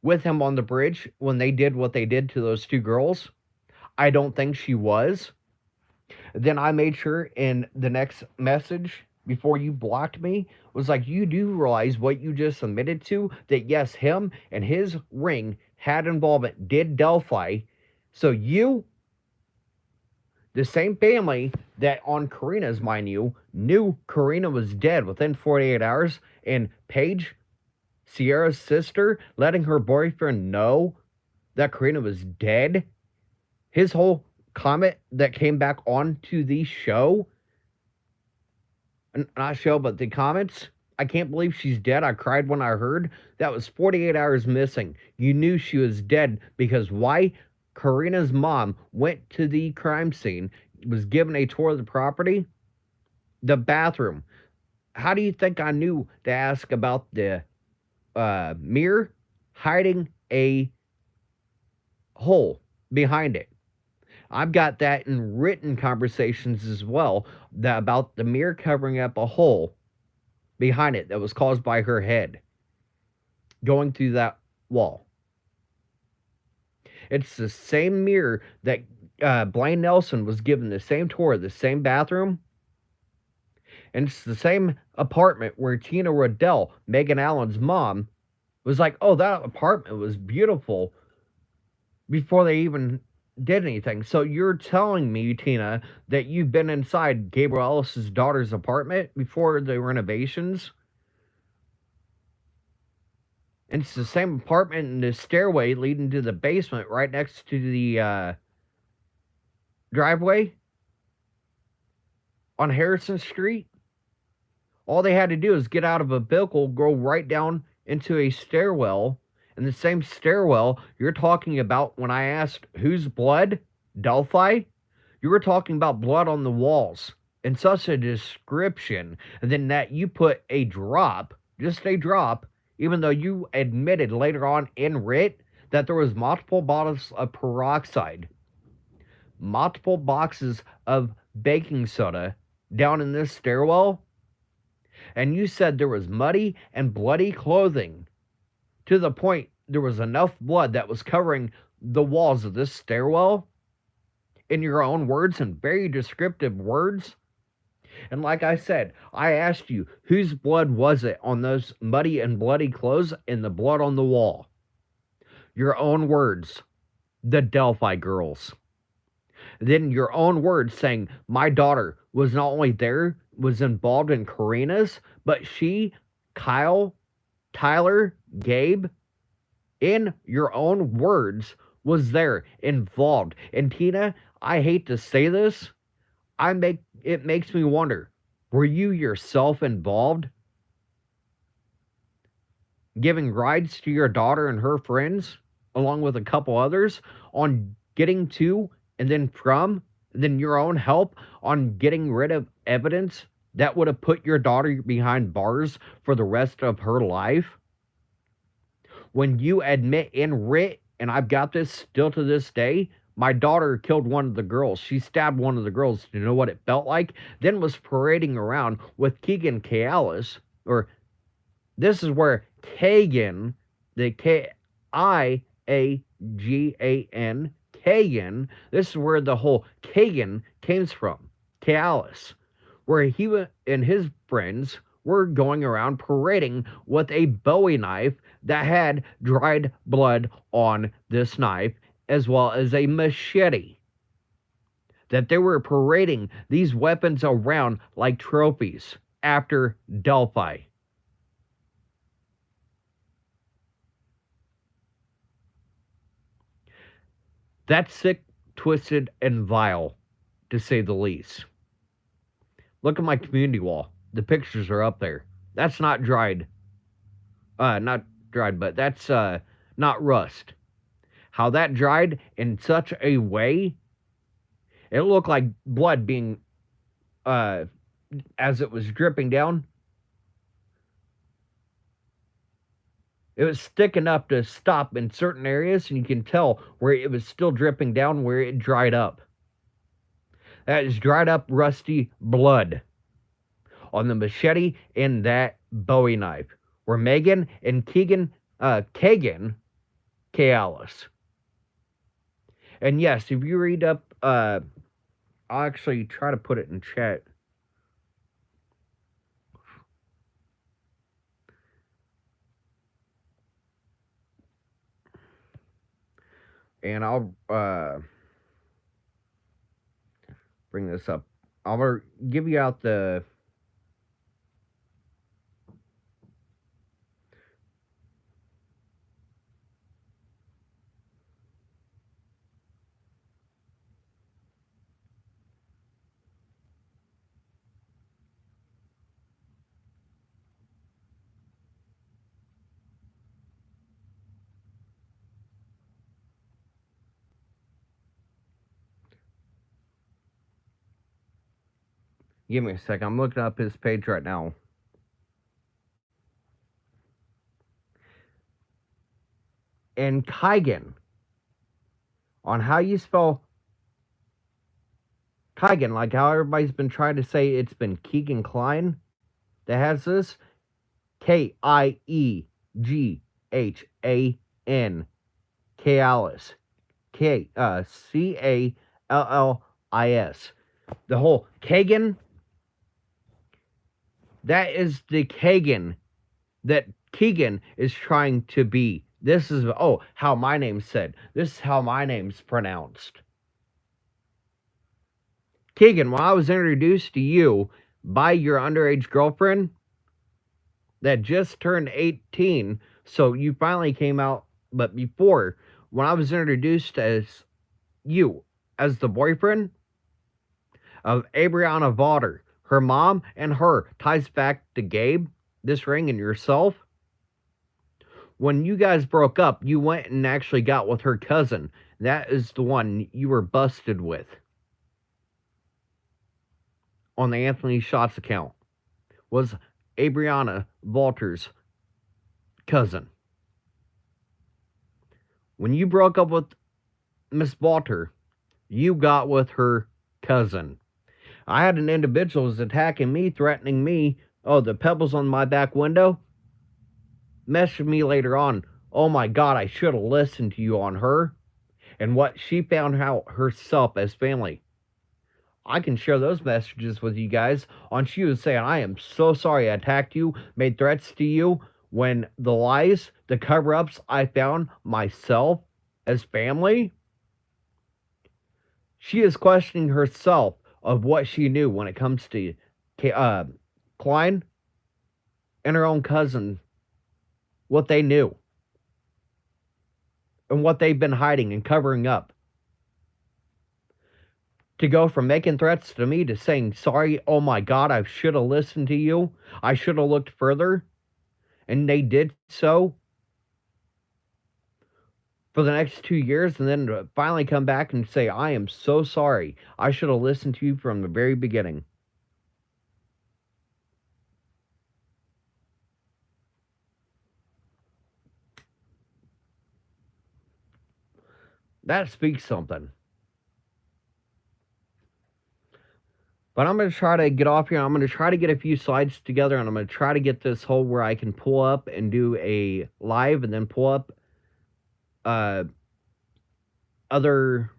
with him on the bridge when they did what they did to those two girls? I don't think she was. Then I made sure in the next message before you blocked me was like, you do realize what you just admitted to, that yes, him and his ring had involvement, did Delphi. So you, the same family that on Karina's, mind you, knew Karina was dead within 48 hours, and Paige, Sierra's sister, letting her boyfriend know that Karina was dead. His whole comment that came back onto the show, not show, but the comments, I can't believe she's dead. I cried when I heard. That was 48 hours missing. You knew she was dead because why? Karina's mom went to the crime scene, was given a tour of the property, the bathroom. How do you think I knew to ask about the mirror hiding a hole behind it? I've got that in written conversations as well, that about the mirror covering up a hole behind it that was caused by her head going through that wall. It's the same mirror that Blaine Nelson was given the same tour of the same bathroom. And it's the same apartment where Tina Riddell, Megan Allen's mom, was like, oh, that apartment was beautiful before they even did anything. So you're telling me, Tina, that you've been inside Gabriel Ellis's daughter's apartment before the renovations? And it's the same apartment in the stairway leading to the basement right next to the driveway on Harrison Street. All they had to do is get out of a vehicle, go right down into a stairwell. And the same stairwell you're talking about when I asked whose blood? Delphi? You were talking about blood on the walls in such a description. And then that you put a drop, just a drop, even though you admitted later on in writ that there was multiple bottles of peroxide, multiple boxes of baking soda down in this stairwell, and you said there was muddy and bloody clothing to the point there was enough blood that was covering the walls of this stairwell, in your own words and very descriptive words. And like I said, I asked you, whose blood was it on those muddy and bloody clothes and the blood on the wall? Your own words, the Delphi girls. Then your own words saying my daughter was not only there, was involved in Karina's, but she, Kyle, Tyler, Gabe, in your own words, was there involved. And Tina, I hate to say this, it makes me wonder, were you yourself involved giving rides to your daughter and her friends, along with a couple others, on getting to and then from, and then your own help on getting rid of evidence that would have put your daughter behind bars for the rest of her life? When you admit in writ, and I've got this still to this day, my daughter killed one of the girls. She stabbed one of the girls to know what it felt like, then was parading around with Keegan Kayales, or this is where Kagan, the Kiagan, Kagan, this is where the whole Kagan came from, Kayales, where he and his friends were going around parading with a Bowie knife that had dried blood on this knife, as well as a machete. That they were parading these weapons around like trophies after Delphi. That's sick, twisted, and vile, to say the least. Look at my community wall. The pictures are up there. That's not dried. Not dried, but that's not rust. How that dried in such a way, it looked like blood being, as it was dripping down, it was thick enough to stop in certain areas, and you can tell where it was still dripping down where it dried up. That is dried up, rusty blood on the machete and that Bowie knife, where Megan and Kagan Kayales. And yes, if you read up, I'll actually try to put it in chat. And I'll bring this up. I'll give you out the give me a second. I'm looking up his page right now. And Kagan, on how you spell Kagan, like how everybody's been trying to say it's been Keegan Klein that has this. Kieghan Kayales. Callis. The whole Kagan, that is the Kagan that Keegan is trying to be. This is, how my name's said. This is how my name's pronounced. Keegan, when I was introduced to you by your underage girlfriend that just turned 18, so you finally came out, but before, when I was introduced as you, as the boyfriend of Abriana Vaughter, her mom and her ties back to Gabe, this ring, and yourself. When you guys broke up, you went and actually got with her cousin. That is the one you were busted with on the Anthony Shots account, was Abriana Vaughter's cousin. When you broke up with Miss Vaughter, you got with her cousin. I had an individual was attacking me, threatening me. Oh, the pebbles on my back window. Messaged me later on. Oh my God, I should have listened to you on her and what she found out herself as family. I can share those messages with you guys. On she was saying, I am so sorry I attacked you, made threats to you, when the lies, the cover-ups I found myself as family. She is questioning herself of what she knew when it comes to Klein and her own cousin, what they knew. and what they've been hiding and covering up. To go from making threats to me to saying, sorry, oh my God, I should have listened to you. I should have looked further. And they did so for the next 2 years, and then to finally come back and say, I am so sorry. I should have listened to you from the very beginning. That speaks something. But I'm going to try to get off here. I'm going to try to get a few slides together, and I'm going to try to get this whole where I can pull up and do a live and then pull up other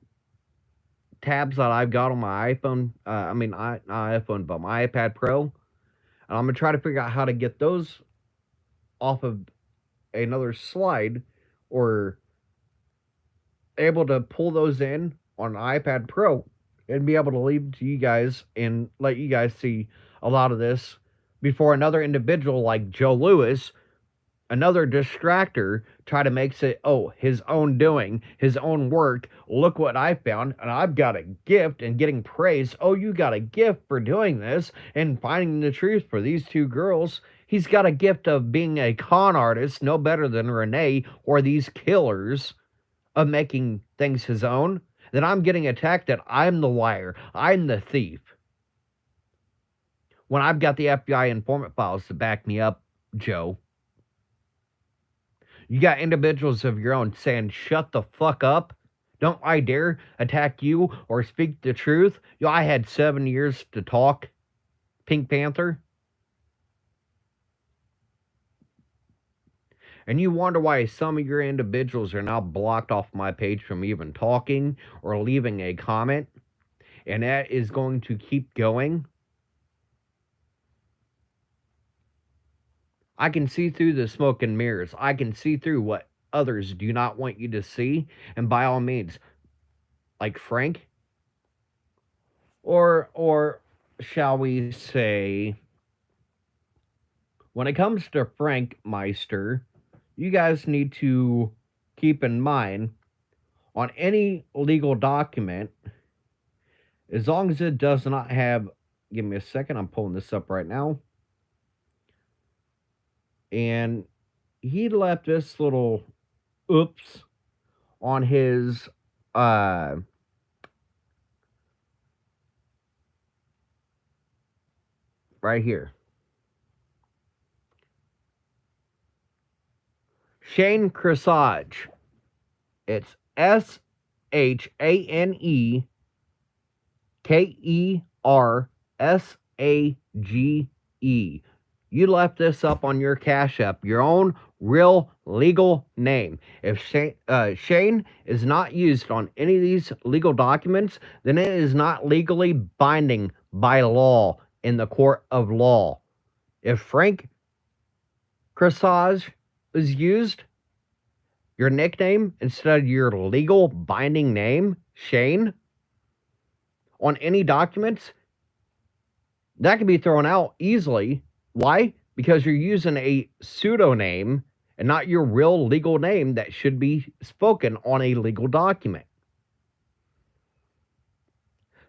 tabs that I've got on my iPhone. Not iPhone, but my iPad Pro. And I'm going to try to figure out how to get those off of another slide or able to pull those in on an iPad Pro and be able to leave to you guys and let you guys see a lot of this before another individual like Joe Lewis, another distractor, try to make it, his own doing, his own work. Look what I found, and I've got a gift, and getting praise. Oh, you got a gift for doing this and finding the truth for these two girls. He's got a gift of being a con artist, no better than Renee or these killers, of making things his own. Then I'm getting attacked that I'm the liar, I'm the thief. When I've got the FBI informant files to back me up, Joe. You got individuals of your own saying, shut the fuck up. Don't I dare attack you or speak the truth. I had 7 years to talk, Pink Panther. And you wonder why some of your individuals are now blocked off my page from even talking or leaving a comment. And that is going to keep going. I can see through the smoke and mirrors. I can see through what others do not want you to see. And by all means, like Frank, or shall we say, when it comes to Frank Meister, you guys need to keep in mind on any legal document, as long as it does not have, give me a second, I'm pulling this up right now. And he left this little oops on his right here. Shane Kersage. It's ShaneKersage. You left this up on your Cash App, your own real legal name. If Shane is not used on any of these legal documents, then it is not legally binding by law in the court of law. If Frank Kersage is used, your nickname instead of your legal binding name, Shane, on any documents, that can be thrown out easily. Why? Because you're using a pseudonym and not your real legal name that should be spoken on a legal document.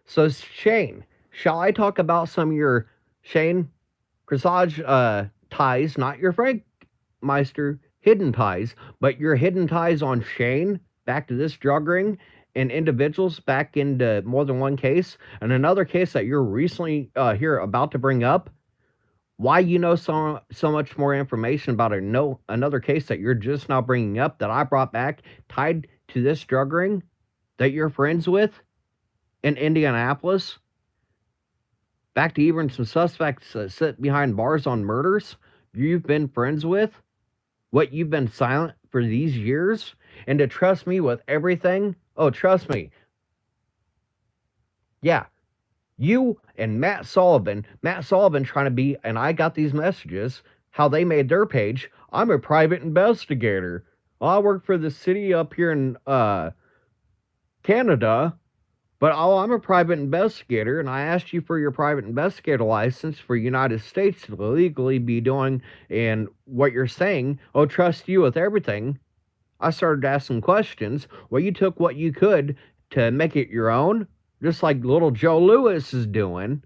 So, Shane, shall I talk about some of your Shane Kersage ties, not your Frank Meister hidden ties, but your hidden ties on Shane, back to this drug ring, and individuals back into more than one case, and another case that you're recently here about to bring up? Why you know so much more information about another case that you're just now bringing up that I brought back tied to this drug ring that you're friends with in Indianapolis? Back to even some suspects that sit behind bars on murders you've been friends with? What you've been silent for these years? And to trust me with everything? Oh, trust me. Yeah. You and Matt Sullivan trying to be, and I got these messages, how they made their page. I'm a private investigator. I work for the city up here in Canada, but I'm a private investigator, and I asked you for your private investigator license for United States to legally be doing and what you're saying. Oh, trust you with everything. I started asking questions. Well, you took what you could to make it your own, just like little Joe Lewis is doing.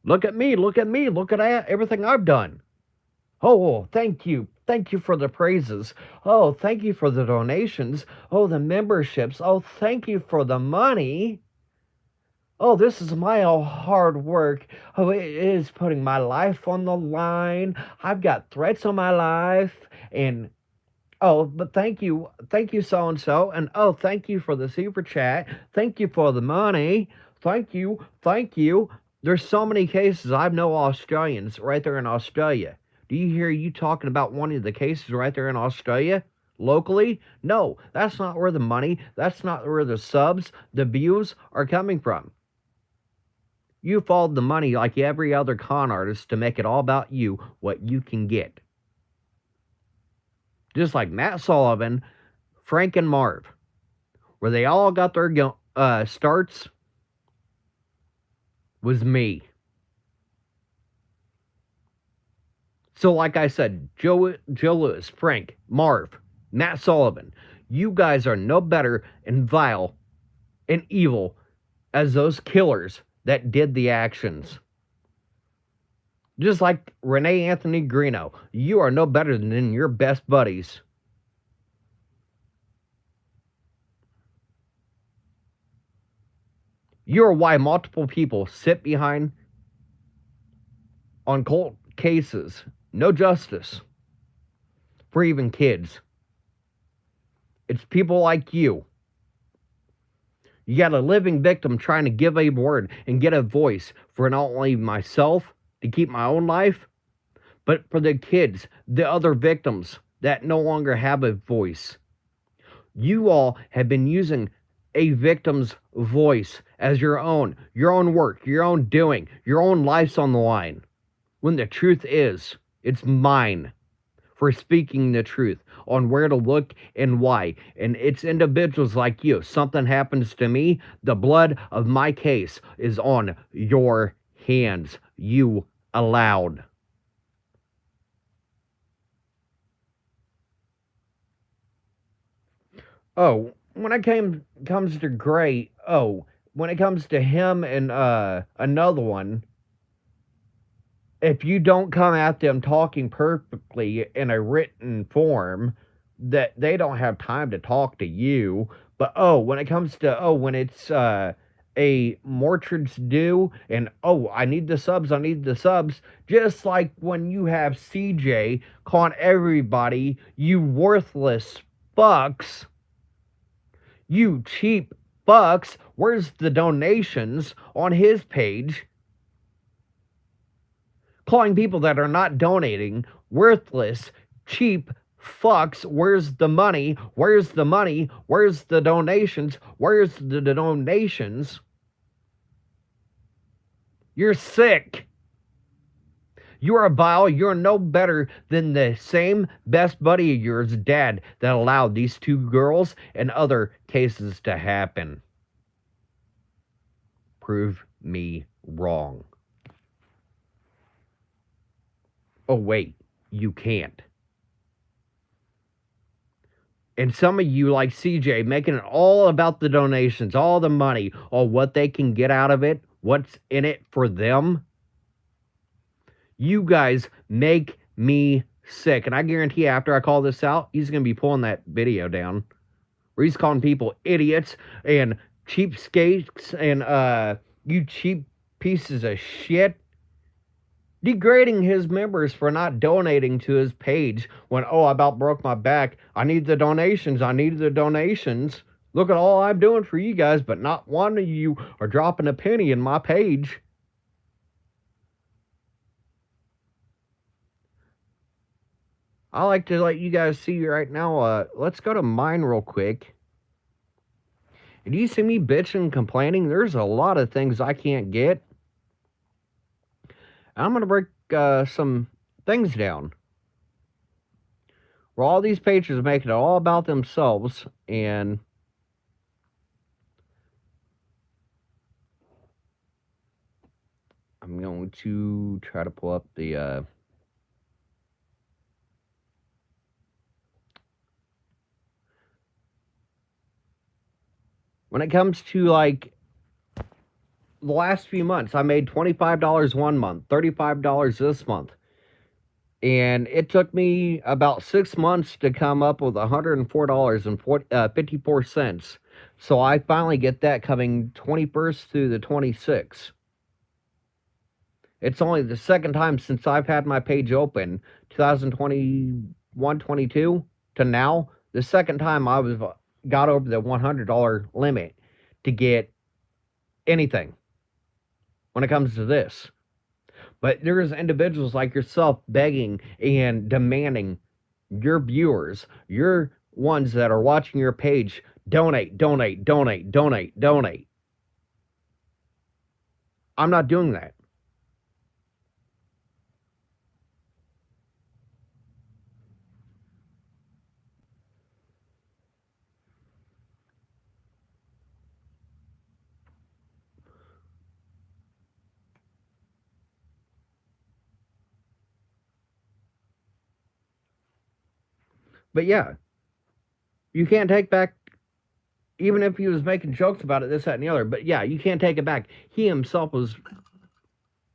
Look at me, look at me, look at everything I've done. Oh, thank you. Thank you for the praises. Oh, thank you for the donations. Oh, the memberships. Oh, thank you for the money. Oh, this is my hard work. Oh, it is putting my life on the line. I've got threats on my life. And oh, but thank you. Thank you, so and so. And oh, thank you for the super chat. Thank you for the money. Thank you. Thank you. There's so many cases. I know Australians right there in Australia. Do you hear you talking about one of the cases right there in Australia? Locally? No, that's not where the money, that's not where the subs, the views are coming from. You followed the money like every other con artist to make it all about you, what you can get. Just like Matt Sullivan, Frank and Marv, where they all got their starts, was me. So like I said, Joe Lewis, Frank, Marv, Matt Sullivan, you guys are no better and vile and evil as those killers that did the actions. Just like Renee Anthony Greeno, you are no better than your best buddies. You're why multiple people sit behind on cold cases. No justice for even kids. It's people like you. You got a living victim trying to give a word and get a voice for not only myself to keep my own life, but for the kids, the other victims that no longer have a voice. You all have been using a victim's voice as your own work, your own doing, your own life's on the line. When the truth is, it's mine for speaking the truth on where to look and why. And it's individuals like you. Something happens to me, the blood of my case is on your hands. You allowed. Oh, when it comes to Gray, when it comes to him and another one, if you don't come at them talking perfectly in a written form, that they don't have time to talk to you. But when it comes to when it's a Mortridge due and I need the subs, just like when you have CJ calling everybody you worthless fucks, you cheap fucks. Where's the donations on his page? Calling people that are not donating worthless, cheap fucks. Where's the money? Where's the money? Where's the donations? Where's the donations? You're sick. You're a vile. You're no better than the same best buddy of yours, Dad, that allowed these two girls and other cases to happen. Prove me wrong. Oh, wait, you can't. And some of you, like CJ, making it all about the donations, all the money, all what they can get out of it, what's in it for them. You guys make me sick. And I guarantee after I call this out, he's going to be pulling that video down where he's calling people idiots and cheapskates and you cheap pieces of shit. Degrading his members for not donating to his page when, I about broke my back. I need the donations. I need the donations. Look at all I'm doing for you guys, but not one of you are dropping a penny in my page. I like to let you guys see right now. Let's go to mine real quick. And you see me bitching and complaining? There's a lot of things I can't get. I'm going to break some things down. Where all these pages are making it all about themselves. And I'm going to try to pull up the... When it comes to like the last few months, I made $25 one month, $35 this month. And it took me about 6 months to come up with $104.54. So I finally get that coming 21st through the 26th. It's only the second time since I've had my page open, 2021, 22 to now, the second time I was got over the $100 limit to get anything when it comes to this. But there's individuals like yourself begging and demanding your viewers, your ones that are watching your page, donate, donate, donate, donate, donate. I'm not doing that. But yeah, you can't take back, even if he was making jokes about it, this, that, and the other. But yeah, you can't take it back. He himself was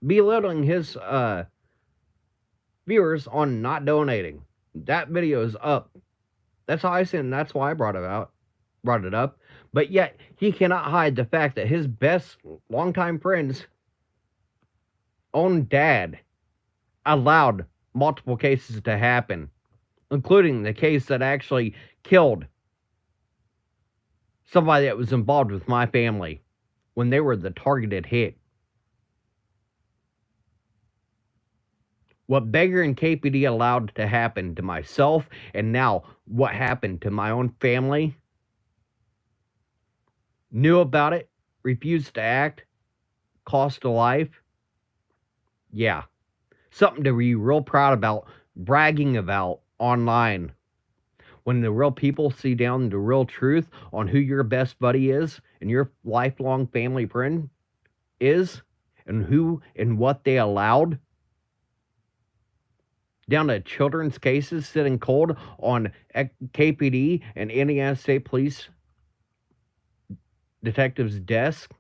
belittling his viewers on not donating. That video is up. That's how I see it, and that's why I brought it up. But yet, he cannot hide the fact that his best longtime friend's own dad allowed multiple cases to happen, including the case that actually killed somebody that was involved with my family when they were the targeted hit. What Beggar and KPD allowed to happen to myself, and now what happened to my own family, knew about it, refused to act, cost a life. Yeah, something to be real proud about, bragging about online. When the real people see down the real truth on who your best buddy is and your lifelong family friend is, and who and what they allowed, down to children's cases sitting cold on KPD and Indiana State Police detective's desk.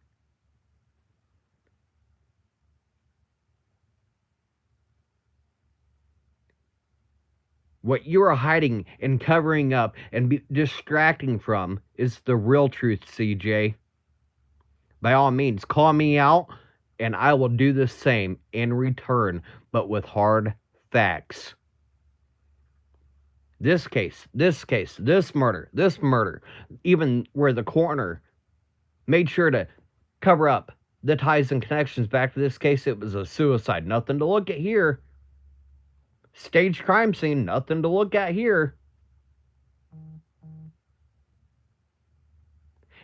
What you are hiding and covering up and distracting from is the real truth, CJ. By all means, call me out, and I will do the same in return, but with hard facts. This case, this murder, even where the coroner made sure to cover up the ties and connections back to this case, it was a suicide. Nothing to look at here. Staged crime scene, nothing to look at here.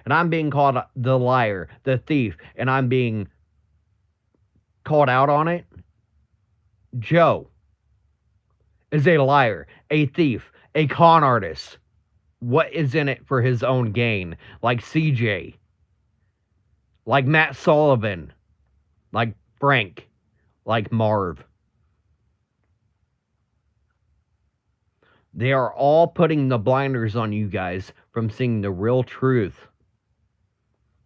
And I'm being called the liar, the thief, and I'm being called out on it. Joe is a liar, a thief, a con artist. What is in it for his own gain? Like CJ, like Matt Sullivan, like Frank, like Marv. They are all putting the blinders on you guys from seeing the real truth.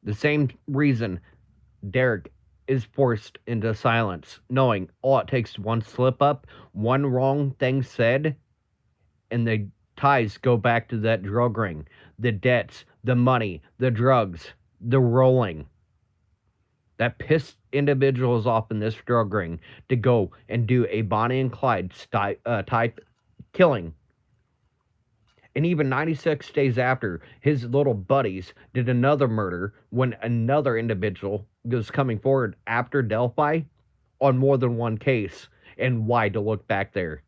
The same reason Derek is forced into silence, knowing all it takes is one slip up, one wrong thing said, and the ties go back to that drug ring, the debts, the money, the drugs, the rolling. That pissed individuals off in this drug ring to go and do a Bonnie and Clyde type killing. And even 96 days after, his little buddies did another murder when another individual was coming forward after Delphi on more than one case. And why to look back there?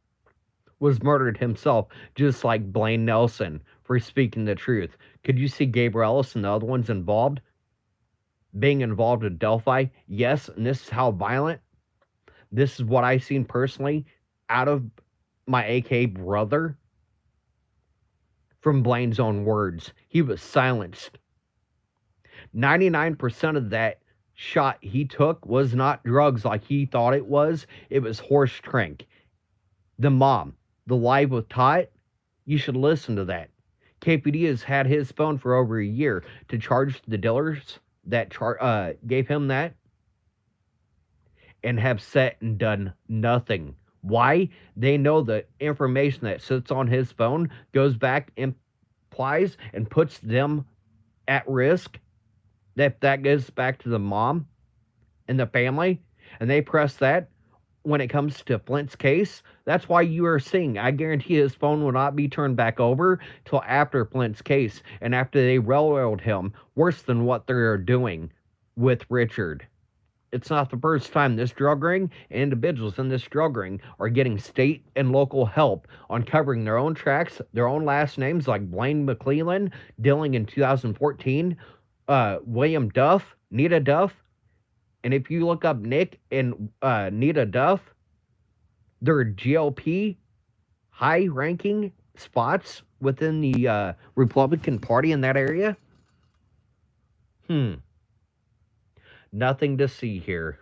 Was murdered himself, just like Blaine Nelson, for speaking the truth. Could you see Gabriel Ellis and the other ones involved? Being involved with Delphi? Yes, and this is how violent. This is what I've seen personally out of my AK brother. From Blaine's own words, he was silenced. 99% of that shot he took was not drugs like he thought it was. It was horse trank. The mom, the live with Tot, you should listen to that. KPD has had his phone for over a year to charge the dealers that gave him that, and have sat and done nothing. Why? They know the information that sits on his phone goes back, implies, and puts them at risk. That goes back to the mom and the family, and they press that. When it comes to Flint's case, that's why you are seeing, I guarantee his phone will not be turned back over till after Flint's case, and after they railroad him worse than what they're doing with Richard. It's not the first time this drug ring and individuals in this drug ring are getting state and local help on covering their own tracks, their own last names, like Blaine McClellan, dealing in 2014, William Duff, Nita Duff. And if you look up Nick and Nita Duff, they're GOP high-ranking spots within the Republican Party in that area. Nothing to see here.